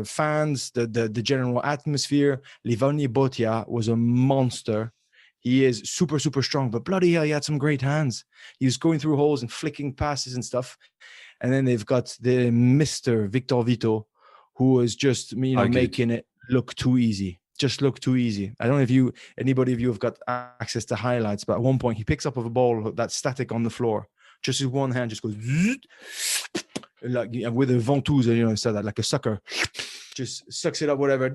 Speaker 2: fans, the general atmosphere. Livoni Botia was a monster. He is super, super strong, but bloody hell, he had some great hands. He was going through holes and flicking passes and stuff. And then they've got the Mr. Victor Vito, who was just making it look too easy. Just look too easy. I don't know if anybody of you have got access to highlights, but at one point he picks up a ball that's static on the floor. Just with one hand, just goes like with a ventouse, instead of that, like a sucker. Just sucks it up, whatever.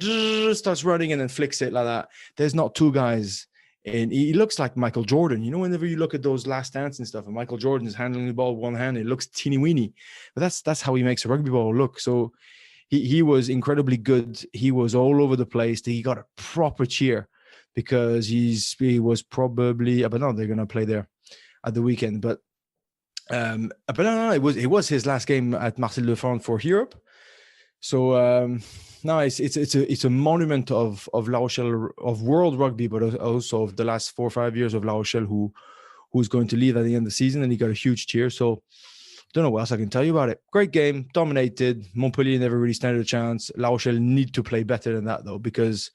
Speaker 2: Starts running and then flicks it like that. There's not two guys. And he looks like Michael Jordan. Whenever you look at those Last Dance and stuff, and Michael Jordan is handling the ball with one hand, it looks teeny-weeny. But that's how he makes a rugby ball look. So he was incredibly good. He was all over the place. He got a proper cheer because he was probably, but no, they're going to play there at the weekend. But no, it was his last game at Marcel Lefebvre for Europe. So no, it's a monument of La Rochelle, of world rugby, but also of the last 4 or 5 years of La Rochelle, who's going to leave at the end of the season, and he got a huge cheer. So don't know what else I can tell you about it. Great game, dominated. Montpellier never really stood a chance. La Rochelle need to play better than that, though, because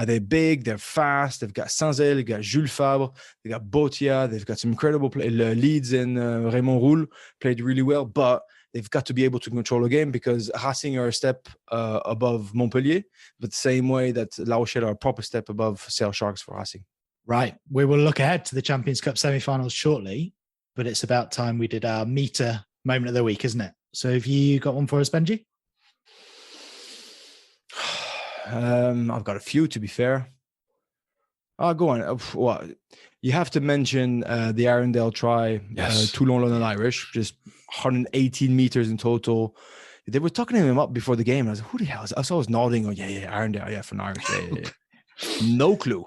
Speaker 2: they're big, they're fast. They've got Saint-Zel, they've got Jules Fabre, they've got Botia, they've got some incredible play. Leeds and Raymond Roule played really well, but they've got to be able to control the game because Racing are a step above Montpellier, but the same way that La Rochelle are a proper step above Sale Sharks for Racing.
Speaker 1: Right. We will look ahead to the Champions Cup semi-finals shortly, but it's about time we did our Meteor moment of the week, isn't it? So have you got one for us, Benji?
Speaker 2: I've got a few, to be fair. Go on. Well, you have to mention the Arundel try,
Speaker 3: yes.
Speaker 2: Toulon, London Irish, just 118 meters in total. They were talking him up before the game. And I was like, who the hell is? I was nodding. Oh, yeah, Arundel, yeah, from Irish. Yeah. No clue.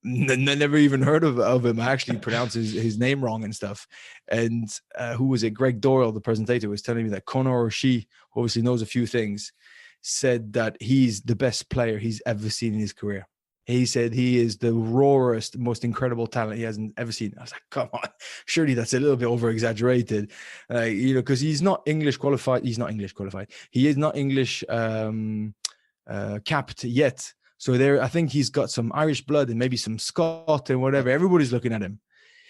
Speaker 2: Never even heard of him. I actually pronounced his name wrong and stuff. And who was it? Greg Doyle, the presentator, was telling me that Conor O'Shea, who obviously knows a few things, said that he's the best player he's ever seen in his career. He said he is the rawest, most incredible talent he hasn't ever seen. I was like, come on, surely that's a little bit over-exaggerated. Because he's not English qualified. He's not English qualified. He is not English capped yet. So I think he's got some Irish blood and maybe some Scot and whatever. Everybody's looking at him.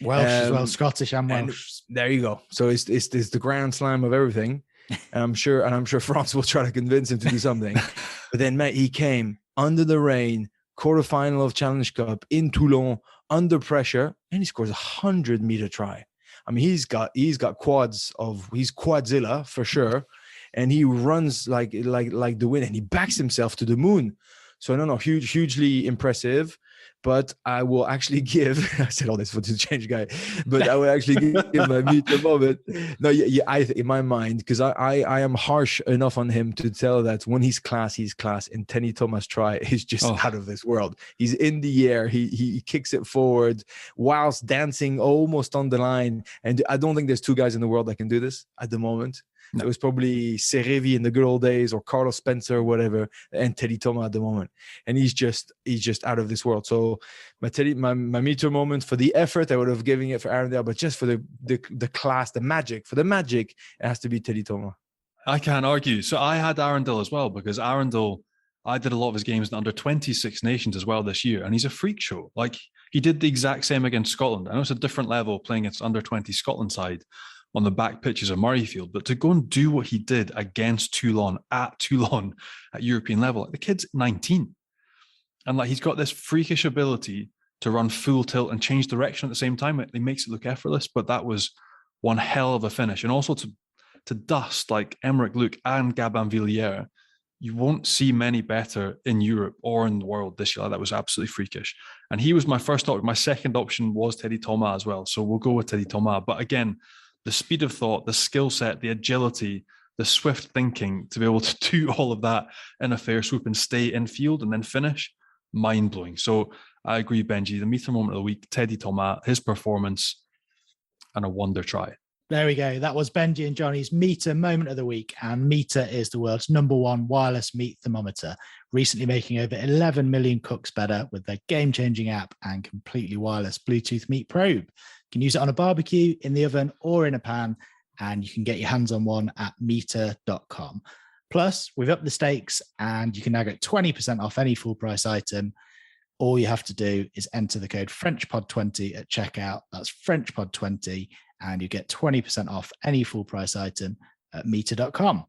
Speaker 1: Welsh as well, Scottish and Welsh.
Speaker 2: And there you go. So it's the grand slam of everything. And I'm sure France will try to convince him to do something. But then, mate, he came under the rain, quarterfinal of Challenge Cup in Toulon, under pressure, and he scores 100-meter try. I mean, he's got he's quadzilla for sure, and he runs like the wind, and he backs himself to the moon. So no, hugely impressive. But I will actually give, I said all this for the change guy, but I will actually give my Meteor moment. No, in my mind, because I am harsh enough on him to tell that when he's class. And Tenny Thomas try is just out of this world. He's in the air. He kicks it forward whilst dancing almost on the line. And I don't think there's two guys in the world that can do this at the moment. No. It was probably Serevi in the good old days, or Carlos Spencer or whatever, and Teddy Thomas at the moment. And he's just out of this world. So my Meteor moment, for the effort, I would have given it for Arundel, but just for the class, the magic, it has to be Teddy Thomas.
Speaker 3: I can't argue. So I had Arundel as well, because Arundel, I did a lot of his games in under 26 nations as well this year, and he's a freak show. Like, He did the exact same against Scotland. I know it's a different level playing against under-20 Scotland side on the back pitches of Murrayfield, but to go and do what he did against Toulon at European level, like the kid's 19. And like he's got this freakish ability to run full tilt and change direction at the same time. It makes it look effortless, but that was one hell of a finish. And also to dust like Emerick Luke and Gabin Villiers, you won't see many better in Europe or in the world this year. That was absolutely freakish. And he was my first option. My second option was Teddy Thomas as well. So we'll go with Teddy Thomas. But again, the speed of thought, the skill set, the agility, the swift thinking to be able to do all of that in a fair swoop and stay in field and then finish, mind-blowing. So I agree, Benji. The Meteor moment of the week, Teddy Thomas, his performance, and a wonder try.
Speaker 1: There we go. That was Benji and Johnny's Meteor moment of the week. And Meteor is the world's #1 wireless meat thermometer, recently making over 11 million cooks better with their game-changing app and completely wireless Bluetooth meat probe. You can use it on a barbecue, in the oven, or in a pan, and you can get your hands on one at meteor.com. Plus, we've upped the stakes, and you can now get 20% off any full-price item. All you have to do is enter the code FrenchPod20 at checkout. That's FrenchPod20, and you get 20% off any full-price item at meteor.com.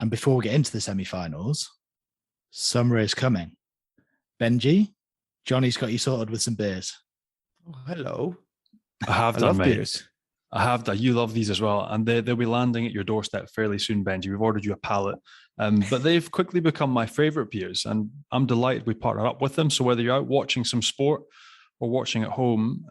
Speaker 1: And before we get into the semi-finals, summer is coming. Benji, Johnny's got you sorted with some beers.
Speaker 2: Oh, hello.
Speaker 3: I have
Speaker 2: I
Speaker 3: done,
Speaker 2: love
Speaker 3: mate.
Speaker 2: beers.
Speaker 3: I have that. You love these as well. And they'll be landing at your doorstep fairly soon, Benji. We've ordered you a pallet. But they've quickly become my favorite beers. And I'm delighted we partnered up with them. So whether you're out watching some sport or watching at home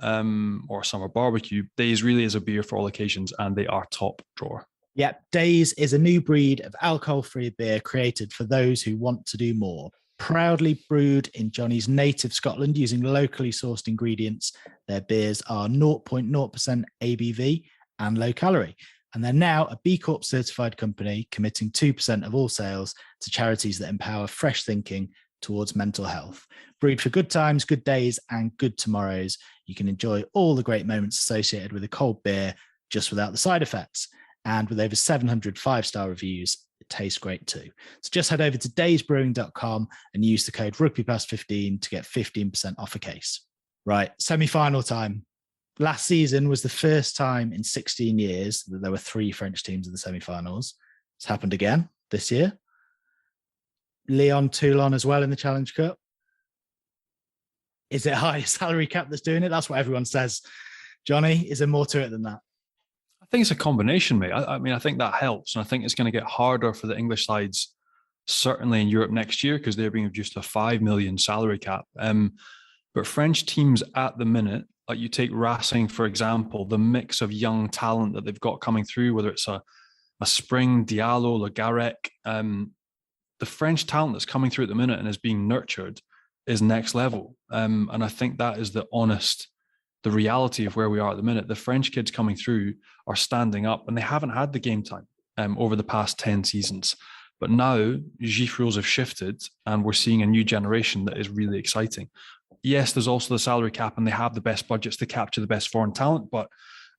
Speaker 3: or summer barbecue, Days really is a beer for all occasions. And they are top drawer.
Speaker 1: Yep, Days is a new breed of alcohol-free beer created for those who want to do more. Proudly brewed in Johnny's native Scotland using locally sourced ingredients, their beers are 0.0% ABV and low calorie. And they're now a B Corp certified company committing 2% of all sales to charities that empower fresh thinking towards mental health. Brewed for good times, good days, and good tomorrows, you can enjoy all the great moments associated with a cold beer just without the side effects. And with over 700 5-star reviews, it tastes great too. So just head over to daysbrewing.com and use the code RugbyPass15 to get 15% off a case. Right, semi-final time. Last season was the first time in 16 years that there were 3 French teams in the semi-finals. It's happened again this year. Lyon, Toulon as well in the Challenge Cup. Is it high salary cap that's doing it? That's what everyone says. Johnny, is there more to it than that?
Speaker 3: I think it's a combination, mate. I mean, I think that helps. And I think it's going to get harder for the English sides, certainly in Europe next year, because they're being reduced to a 5 million salary cap. But French teams at the minute, like you take Racing, for example, the mix of young talent that they've got coming through, whether it's a Spring, Diallo, Le Garec, the French talent that's coming through at the minute and is being nurtured is next level. And I think that is the reality of where we are at the minute. The French kids coming through are standing up and they haven't had the game time over the past 10 seasons. But now GIF rules have shifted and we're seeing a new generation that is really exciting. Yes, there's also the salary cap and they have the best budgets to capture the best foreign talent. But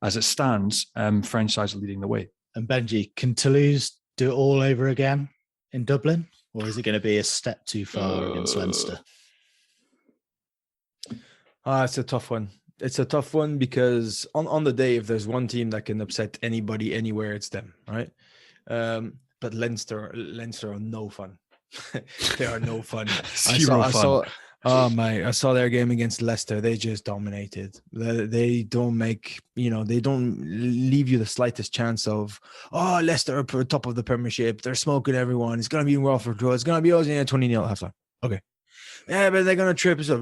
Speaker 3: as it stands, French sides are leading the way. And
Speaker 1: Benji, can Toulouse do it all over again in Dublin? Or is it going to be a step too far against Leinster?
Speaker 2: It's a tough one. It's a tough one because on the day, if there's one team that can upset anybody anywhere, it's them, right? But Leinster are no fun. They are no fun. I saw their game against Leicester. They just dominated. They don't they don't leave you the slightest chance of, Leicester are top of the Premiership. They're smoking everyone. It's going to be in Welford draw. It's going to be Aussie at 20-0 halftime. Okay. Yeah, but they're going to trip us up.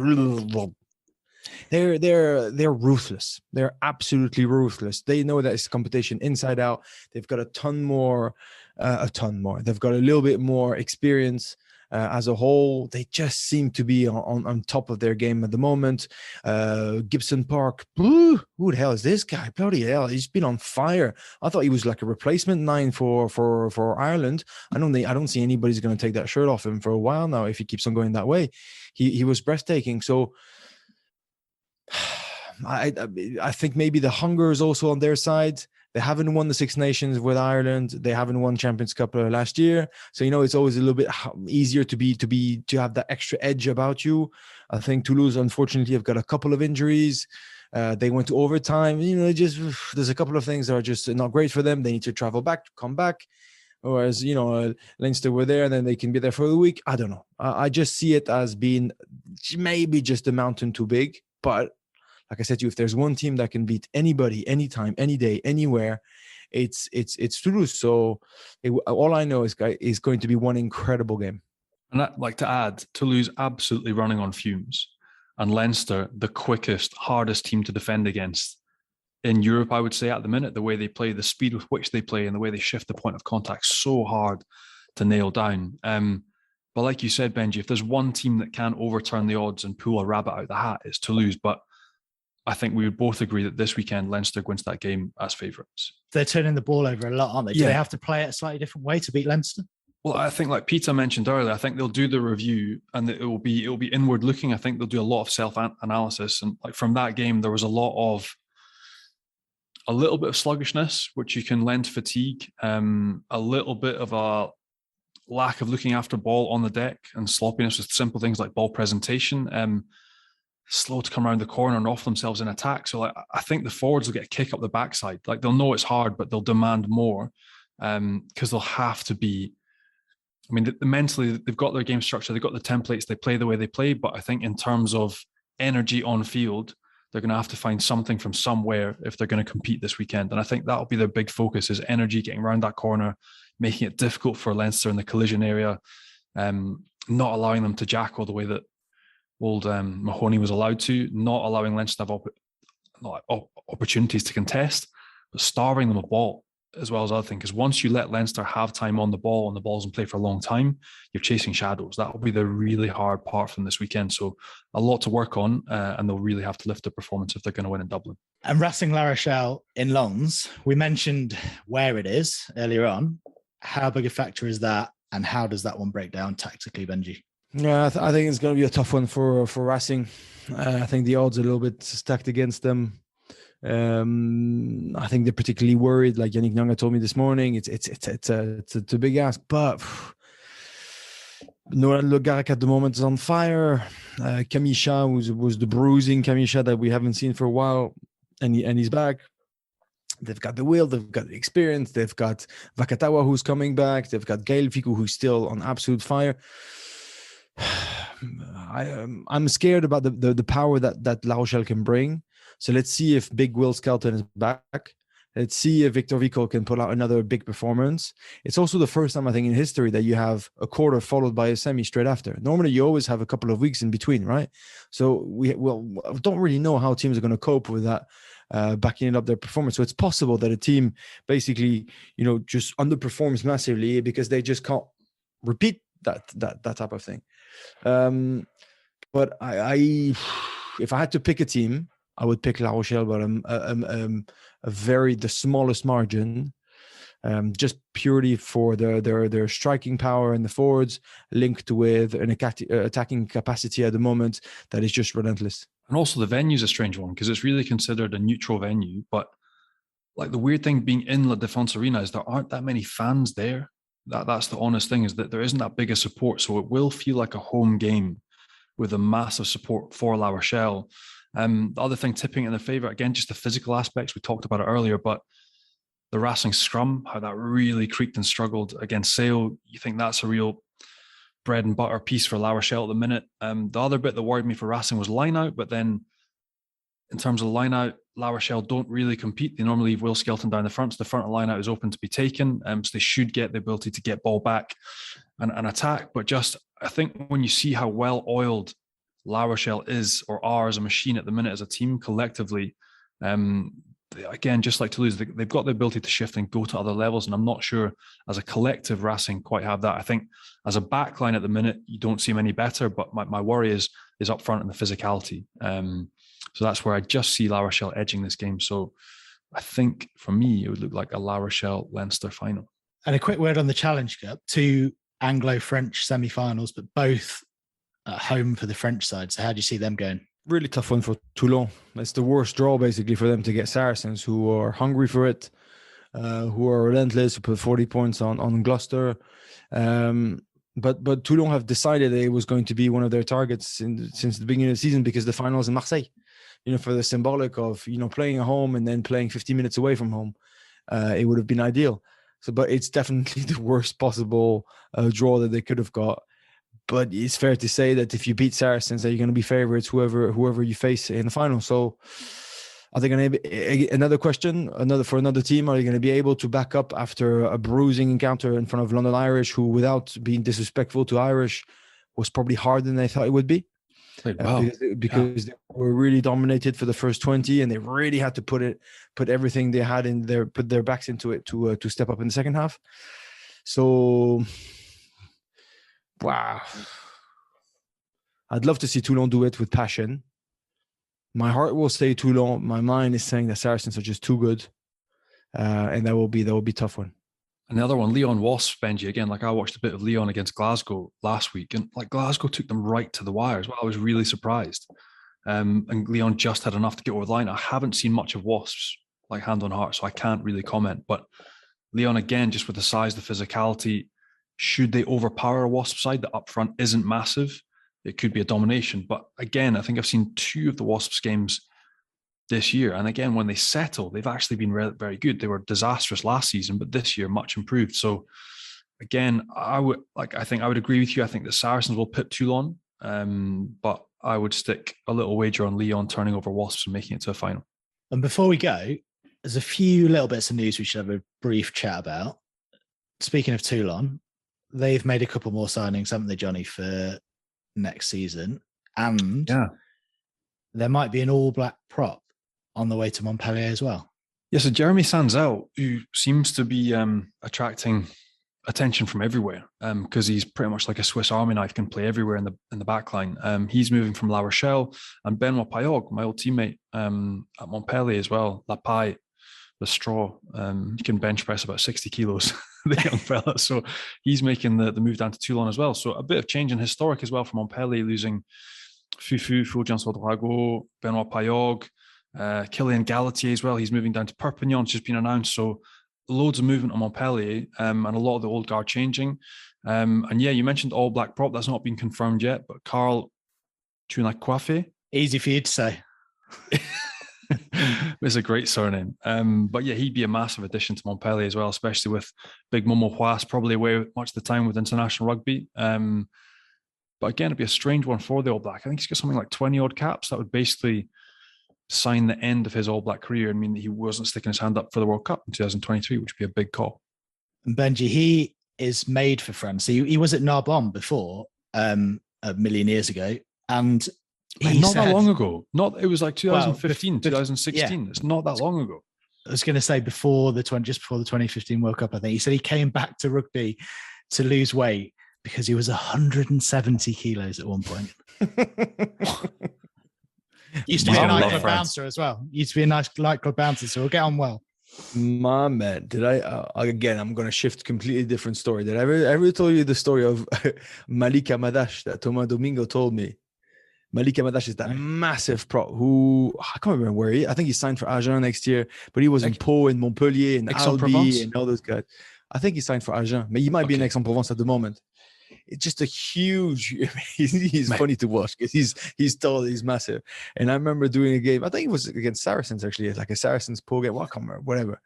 Speaker 2: They're ruthless. They're absolutely ruthless. They know that it's competition inside out. They've got a ton more. They've got a little bit more experience as a whole. They just seem to be on top of their game at the moment. Gibson Park, who the hell is this guy? Bloody hell, he's been on fire. I thought he was like a replacement 9 for Ireland. I don't see anybody's going to take that shirt off him for a while now if he keeps on going that way. He was breathtaking. So I think maybe the hunger is also on their side. They haven't won the Six Nations with Ireland. They haven't won Champions Cup last year. So, it's always a little bit easier to have that extra edge about you. I think Toulouse, unfortunately, have got a couple of injuries. They went to overtime. There's a couple of things that are just not great for them. They need to travel back, come back. Whereas, Leinster were there and then they can be there for a week. I don't know. I just see it as being maybe just a mountain too big. But like I said to you, if there's one team that can beat anybody, anytime, any day, anywhere, it's Toulouse. So all I know is going to be one incredible game.
Speaker 3: And I'd like to add, Toulouse absolutely running on fumes. And Leinster, the quickest, hardest team to defend against in Europe, I would say, at the minute. The way they play, the speed with which they play, and the way they shift the point of contact, so hard to nail down. But like you said, Benji, if there's one team that can overturn the odds and pull a rabbit out of the hat, it's Toulouse. But I think we would both agree that this weekend, Leinster wins that game as favourites.
Speaker 1: They're turning the ball over a lot, aren't they? Do they have to play it a slightly different way to beat Leinster?
Speaker 3: Well, I think, like Peter mentioned earlier, I think they'll do the review and it will be inward looking. I think they'll do a lot of self-analysis. And like from that game, there was a little bit of sluggishness, which you can lend to fatigue, a little bit of a lack of looking after ball on the deck and sloppiness with simple things like ball presentation, slow to come around the corner and off themselves in attack. So I think the forwards will get a kick up the backside. Like they'll know it's hard, but they'll demand more because they'll have to be. I mean, mentally, they've got their game structure, they've got the templates, they play the way they play. But I think in terms of energy on field, they're going to have to find something from somewhere if they're going to compete this weekend. And I think that'll be their big focus, is energy, getting around that corner, making it difficult for Leinster in the collision area, not allowing them to jackal the way that old Mahoney was allowed to, not allowing Leinster to have opportunities to contest, but starving them of ball as well as other things. Because once you let Leinster have time on the ball and the ball's in play for a long time, you're chasing shadows. That will be the really hard part from this weekend. So a lot to work on, and they'll really have to lift their performance if they're going to win in Dublin.
Speaker 1: And Racing La Rochelle in Lens, we mentioned where it is earlier on. How big a factor is that, and how does that one break down tactically, Benji?
Speaker 2: Yeah, I think it's going to be a tough one for Racing. I think the odds are a little bit stacked against them. I think they're particularly worried. Like Yannick Nyanga told me this morning, it's a big ask. But Noël Le Garec at the moment is on fire. Kamisha was the bruising Kamisha that we haven't seen for a while, and he's back. They've got the will, they've got the experience, they've got Vakatawa who's coming back, they've got Gaël Ficou who's still on absolute fire. I'm scared about the power that La Rochelle can bring. So let's see if big Will Skelton is back. Let's see if Victor Vico can put out another big performance. It's also the first time, I think, in history that you have a quarter followed by a semi straight after. Normally, you always have a couple of weeks in between, right? So we don't really know how teams are going to cope with that, backing up their performance. So it's possible that a team basically, just underperforms massively because they just can't repeat that type of thing. But if I had to pick a team, I would pick La Rochelle, but the smallest margin, just purely for their striking power and the forwards, linked with an attacking capacity at the moment that is just relentless.
Speaker 3: And also the venue is a strange one because it's really considered a neutral venue. But like the weird thing being in La Défense Arena is there aren't that many fans there. That's the honest thing, is that there isn't that big a support. So it will feel like a home game with a massive support for La Rochelle. The other thing tipping in their favour, again, just the physical aspects. We talked about it earlier, but the Racing scrum, how that really creaked and struggled against Sale. You think that's a real bread and butter piece for La Rochelle at the minute. The other bit that worried me for Racing was line out, but then in terms of line out, La Rochelle don't really compete. They normally leave Will Skelton down the front, so the front of line out is open to be taken. So they should get the ability to get ball back and attack. But just, I think when you see how well oiled La Rochelle is or are as a machine at the minute as a team collectively, again, just like Toulouse, they've got the ability to shift and go to other levels. And I'm not sure as a collective Racing quite have that. I think as a backline at the minute, you don't seem any better, but my worry is up front and the physicality. So that's where I just see La Rochelle edging this game. So I think for me, it would look like a La Rochelle-Leinster final.
Speaker 1: And a quick word on the Challenge Cup, 2 Anglo-French semi-finals, but both at home for the French side. So how do you see them going?
Speaker 2: Really tough one for Toulon. It's the worst draw basically for them to get Saracens, who are hungry for it. who are relentless, who put 40 points on Gloucester. But Toulon have decided that it was going to be one of their targets since the beginning of the season, because the final is in Marseille, for the symbolic of, playing at home and then playing 50 minutes away from home. It would have been ideal. So, but it's definitely the worst possible draw that they could have got. But it's fair to say that if you beat Saracens, that you're going to be favourites, whoever you face in the final. So, are they going to be another question? For another team, are they going to be able to back up after a bruising encounter in front of London Irish, who, without being disrespectful to Irish, was probably harder than they thought it would be? Because they were really dominated for the first 20, and they really had to put everything they had in there, put their backs into it to step up in the second half. So, wow, I'd love to see Toulon do it with passion. My heart will say Toulon. My mind is saying that Saracens are just too good, and that will be a tough one.
Speaker 3: And the other one, Lyon Wasps, Benji, again, I watched a bit of Lyon against Glasgow last week, and Glasgow took them right to the wire as well. I was really surprised. And Lyon just had enough to get over the line. I haven't seen much of Wasps, hand on heart, so I can't really comment. But Lyon, again, just with the size, the physicality, should they overpower a Wasp side that up front isn't massive, it could be a domination. But again, I think I've seen 2 of the Wasps games this year. And again, when they settle, they've actually been very good. They were disastrous last season, but this year much improved. So again, I think I would agree with you. I think the Saracens will pit Toulon, but I would stick a little wager on Lyon turning over Wasps and making it to a final.
Speaker 1: And before we go, there's a few little bits of news we should have a brief chat about. Speaking of Toulon, they've made a couple more signings, haven't they, Johnny, for next season? And there might be an all-black prop on the way to Montpellier as well.
Speaker 3: Yeah, so Jeremy Sanzel, who seems to be attracting attention from everywhere, because he's pretty much like a Swiss Army knife, can play everywhere in the back line. He's moving from La Rochelle, and Benoit Payog, my old teammate at Montpellier as well, La Paille, the straw, he can bench press about 60 kilos, the young fella. So he's making the move down to Toulon as well. So a bit of change in historic as well for Montpellier, losing Fufu, Fulgence Ouedraogo, Benoit Payog, Kylian Galatier as well. He's moving down to Perpignan. It's just been announced. So loads of movement on Montpellier, and a lot of the old guard changing. And yeah, you mentioned all black prop. That's not been confirmed yet, but Carl Tunacoife.
Speaker 1: Easy for you to say.
Speaker 3: It's a great surname. But yeah, he'd be a massive addition to Montpellier as well, especially with big Momo Huas probably away much of the time with international rugby. But again, it'd be a strange one for the All Black. I think he's got something like 20 odd caps. That would basically sign the end of his All Black career and mean that he wasn't sticking his hand up for the World Cup in 2023, which would be a big call.
Speaker 1: And Benji, he is made for France. He was at Narbonne before, a million years ago, and
Speaker 3: not that long ago. It was like 2015, 2016. Yeah. It's not that long ago.
Speaker 1: I was going to say just before the 2015 World Cup, I think he said he came back to rugby to lose weight because he was 170 kilos at one point. Used to be a nightclub bouncer as well. Used to be a nice nightclub bouncer, so we'll get on well.
Speaker 2: My man, did I again? I'm going to shift completely different story. Did I ever told you the story of Malik Amadash that Thomas Domingo told me? Malik Amadash is that massive prop who I can't remember where I think he signed for Agen next year, but he was in Pau and Montpellier and Albi and all those guys. I think he signed for Agen, but he might be in Aix-en-Provence at the moment. It's just a huge. He's funny to watch because he's tall, he's massive. And I remember doing a game. I think it was against Saracens actually, like a Saracens Pau game. Whatever.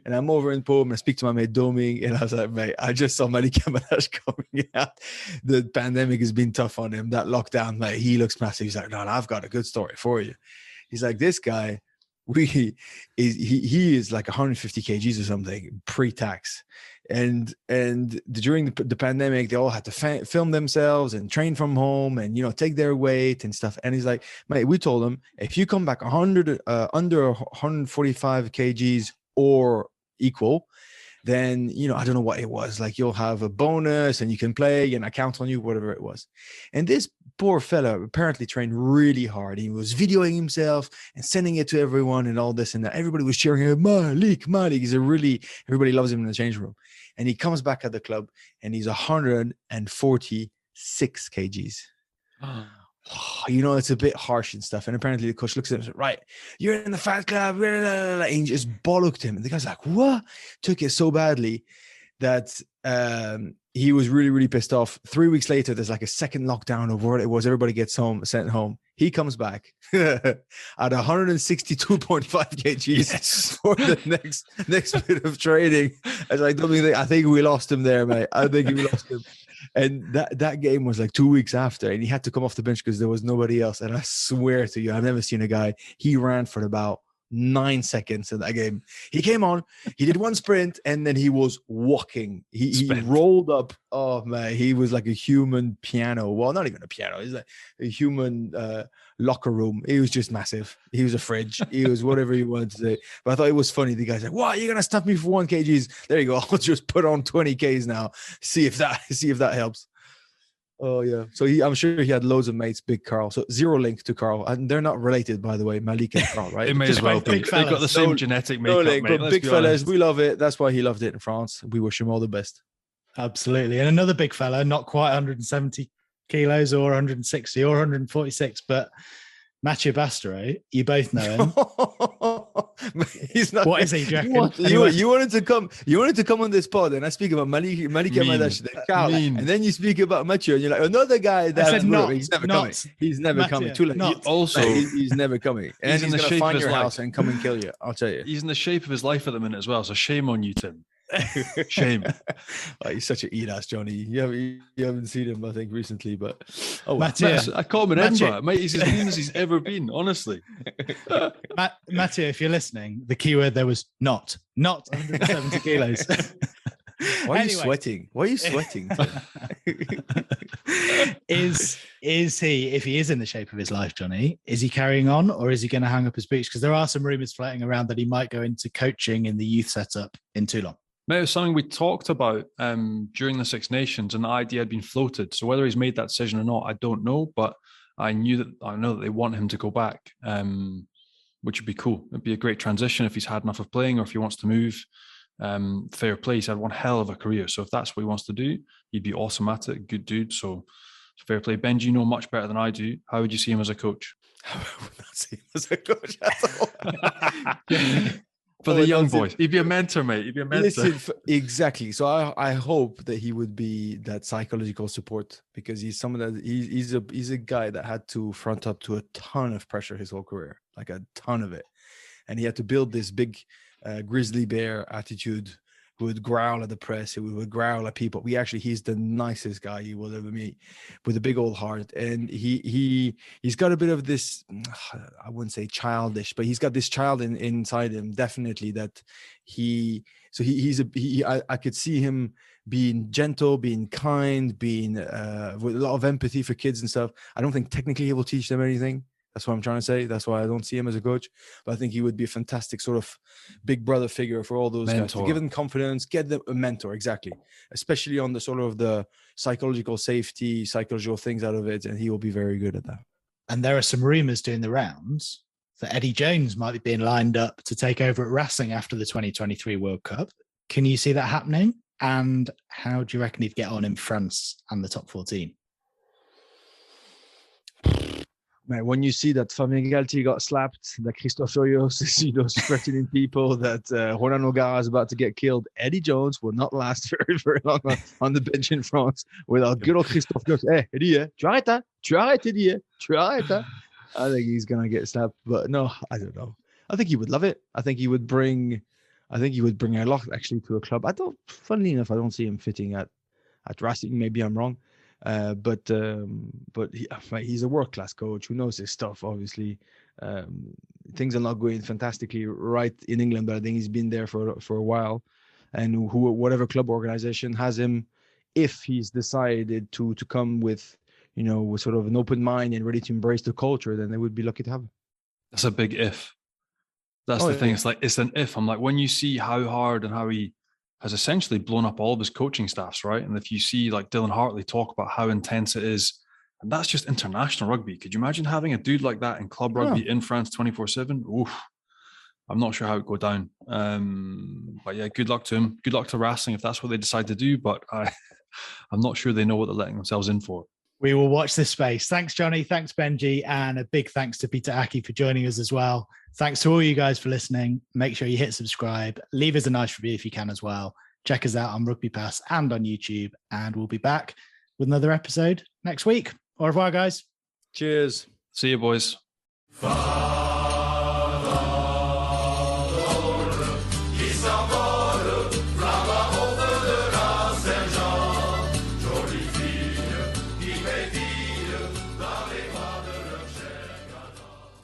Speaker 2: And I'm over in Pau and I speak to my mate Doming, and I was like, mate, I just saw Malik Amadash coming out. The pandemic has been tough on him. That lockdown, mate, he looks massive. He's like, no, I've got a good story for you. He's like, this guy, he is like 150 kgs or something pre-tax. And during the pandemic, they all had to film themselves and train from home and, take their weight and stuff. And he's like, mate, we told him, if you come back under 145 kgs or equal, then, I don't know what it was. Like, you'll have a bonus and you can play and I count on you, whatever it was. And this poor fella apparently trained really hard. He was videoing himself and sending it to everyone and all this and that. Everybody was cheering him, Malik. Everybody loves him in the change room. And he comes back at the club and he's 146 kgs. it's a bit harsh and stuff. And apparently the coach looks at him and says, right, you're in the fan club, blah, blah, blah, and he just bollocked him. And the guy's like, what? Took it so badly that he was really, really pissed off. 3 weeks later, there's like a second lockdown of where it was. Everybody gets sent home. He comes back at 162.5 kgs for the next bit of training. I think we lost him there, mate. I think we lost him. And that game was like 2 weeks after, and he had to come off the bench because there was nobody else. And I swear to you, I've never seen a guy. He ran for about 9 seconds in that game. He came on, he did one sprint, and then he was walking. He rolled up. Oh man, he was like a human piano. Well, not even a piano. He's like a human locker room. He was just massive. He was a fridge. He was whatever you wanted to say. But I thought it was funny. The guy's like, "What? You're gonna stuff me for 1 kgs? There you go. I'll just put on 20 kgs now. See if that helps." Oh yeah. So I'm sure he had loads of mates, Big Carl. So zero link to Carl, and they're not related, by the way, Malik and Carl, right?
Speaker 3: It may as well be. They've got the same genetic makeup,
Speaker 2: link,
Speaker 3: mate.
Speaker 2: but big fellas, we love it. That's why he loved it in France. We wish him all the best.
Speaker 1: Absolutely. And another big fella, not quite 170 kilos or 160 or 146, but Mathieu Bastero, you both know him.
Speaker 2: He's not.
Speaker 1: What is he? Do you reckon?
Speaker 2: You wanted to come on this pod, and I speak about Malik Carl, and then you speak about Mathieu, and you're like, another guy that he's never coming. He's never coming. Too late. He's never coming, and he's going to find your house and come and kill you. I'll tell you.
Speaker 3: He's in the shape of his life at the minute as well. So shame on you, Tim. Shame.
Speaker 2: He's such an eat-ass, Johnny. You haven't seen him, I think, recently, but
Speaker 3: Mathieu, I call him an Edinburgh, mate. He's as lean as he's ever been, honestly.
Speaker 1: Mathieu, if you're listening, the keyword there was not 170 kilos.
Speaker 2: Why are you sweating? Why are you sweating?
Speaker 1: Is he, if he is in the shape of his life, Johnny, is he carrying on, or is he going to hang up his boots? Because there are some rumors floating around that he might go into coaching in the youth setup in Toulon.
Speaker 3: Mate, it was something we talked about during the Six Nations, and the idea had been floated. So whether he's made that decision or not, I don't know. But I know that they want him to go back, which would be cool. It'd be a great transition if he's had enough of playing, or if he wants to move. Fair play. He's had one hell of a career. So if that's what he wants to do, he'd be awesome at it. Good dude. So fair play. Benji, you know much better than I do. How would you see him as a coach?
Speaker 2: I would not see him as a coach at all.
Speaker 3: For the young boys, he'd be a mentor, mate. He'd be a mentor.
Speaker 2: Listen, exactly. So I hope that he would be that psychological support, because he's someone that he's a guy that had to front up to a ton of pressure his whole career, like a ton of it, and he had to build this big grizzly bear attitude, who would growl at the press, who would growl at people. He's the nicest guy you will ever meet, with a big old heart. And he's got a bit of this, I wouldn't say childish, but he's got this child inside him, definitely, that I could see him being gentle, being kind, being with a lot of empathy for kids and stuff. I don't think technically he will teach them anything. That's what I'm trying to say. That's why I don't see him as a coach. But I think he would be a fantastic sort of big brother figure for all those guys, to give them confidence, get them a mentor, exactly. Especially on the sort of the psychological safety, psychological things out of it. And he will be very good at that.
Speaker 1: And there are some rumours doing the rounds that Eddie Jones might be being lined up to take over at Racing after the 2023 World Cup. Can you see that happening? And how do you reckon he'd get on in France and the top 14?
Speaker 2: Man, when you see that Fabien Galtier got slapped, that Christophe Furios is threatening people, that Roland Nogara is about to get killed, Eddie Jones will not last very, very long on the bench in France without good old Christophe Furios. Hey, Eddie, tu arrêtes, Eddie, tu arrêtes. I think he's going to get slapped, but no, I don't know. I think he would love it. I think he would bring a lot actually to a club. Funnily enough, I don't see him fitting at Racing. Maybe I'm wrong. But he's a world-class coach who knows his stuff, obviously. Things are not going fantastically right in England, but I think he's been there for a while. And whatever club organization has him, if he's decided to come with sort of an open mind and ready to embrace the culture, then they would be lucky to have him.
Speaker 3: That's a big if. That's the thing. Yeah. It's like, it's an if. I'm like, when you see how hard and how he has essentially blown up all of his coaching staffs, right? And if you see like Dylan Hartley talk about how intense it is, and that's just international rugby. Could you imagine having a dude like that in club rugby in France 24/7? Oof, I'm not sure how it would go down. But yeah, good luck to him. Good luck to Racing if that's what they decide to do. But I'm not sure they know what they're letting themselves in for.
Speaker 1: We will watch this space. Thanks, Johnny. Thanks, Benji. And a big thanks to Pita Ahki for joining us as well. Thanks to all you guys for listening. Make sure you hit subscribe. Leave us a nice review if you can as well. Check us out on RugbyPass and on YouTube. And we'll be back with another episode next week. Au revoir, guys.
Speaker 2: Cheers.
Speaker 3: See you, boys.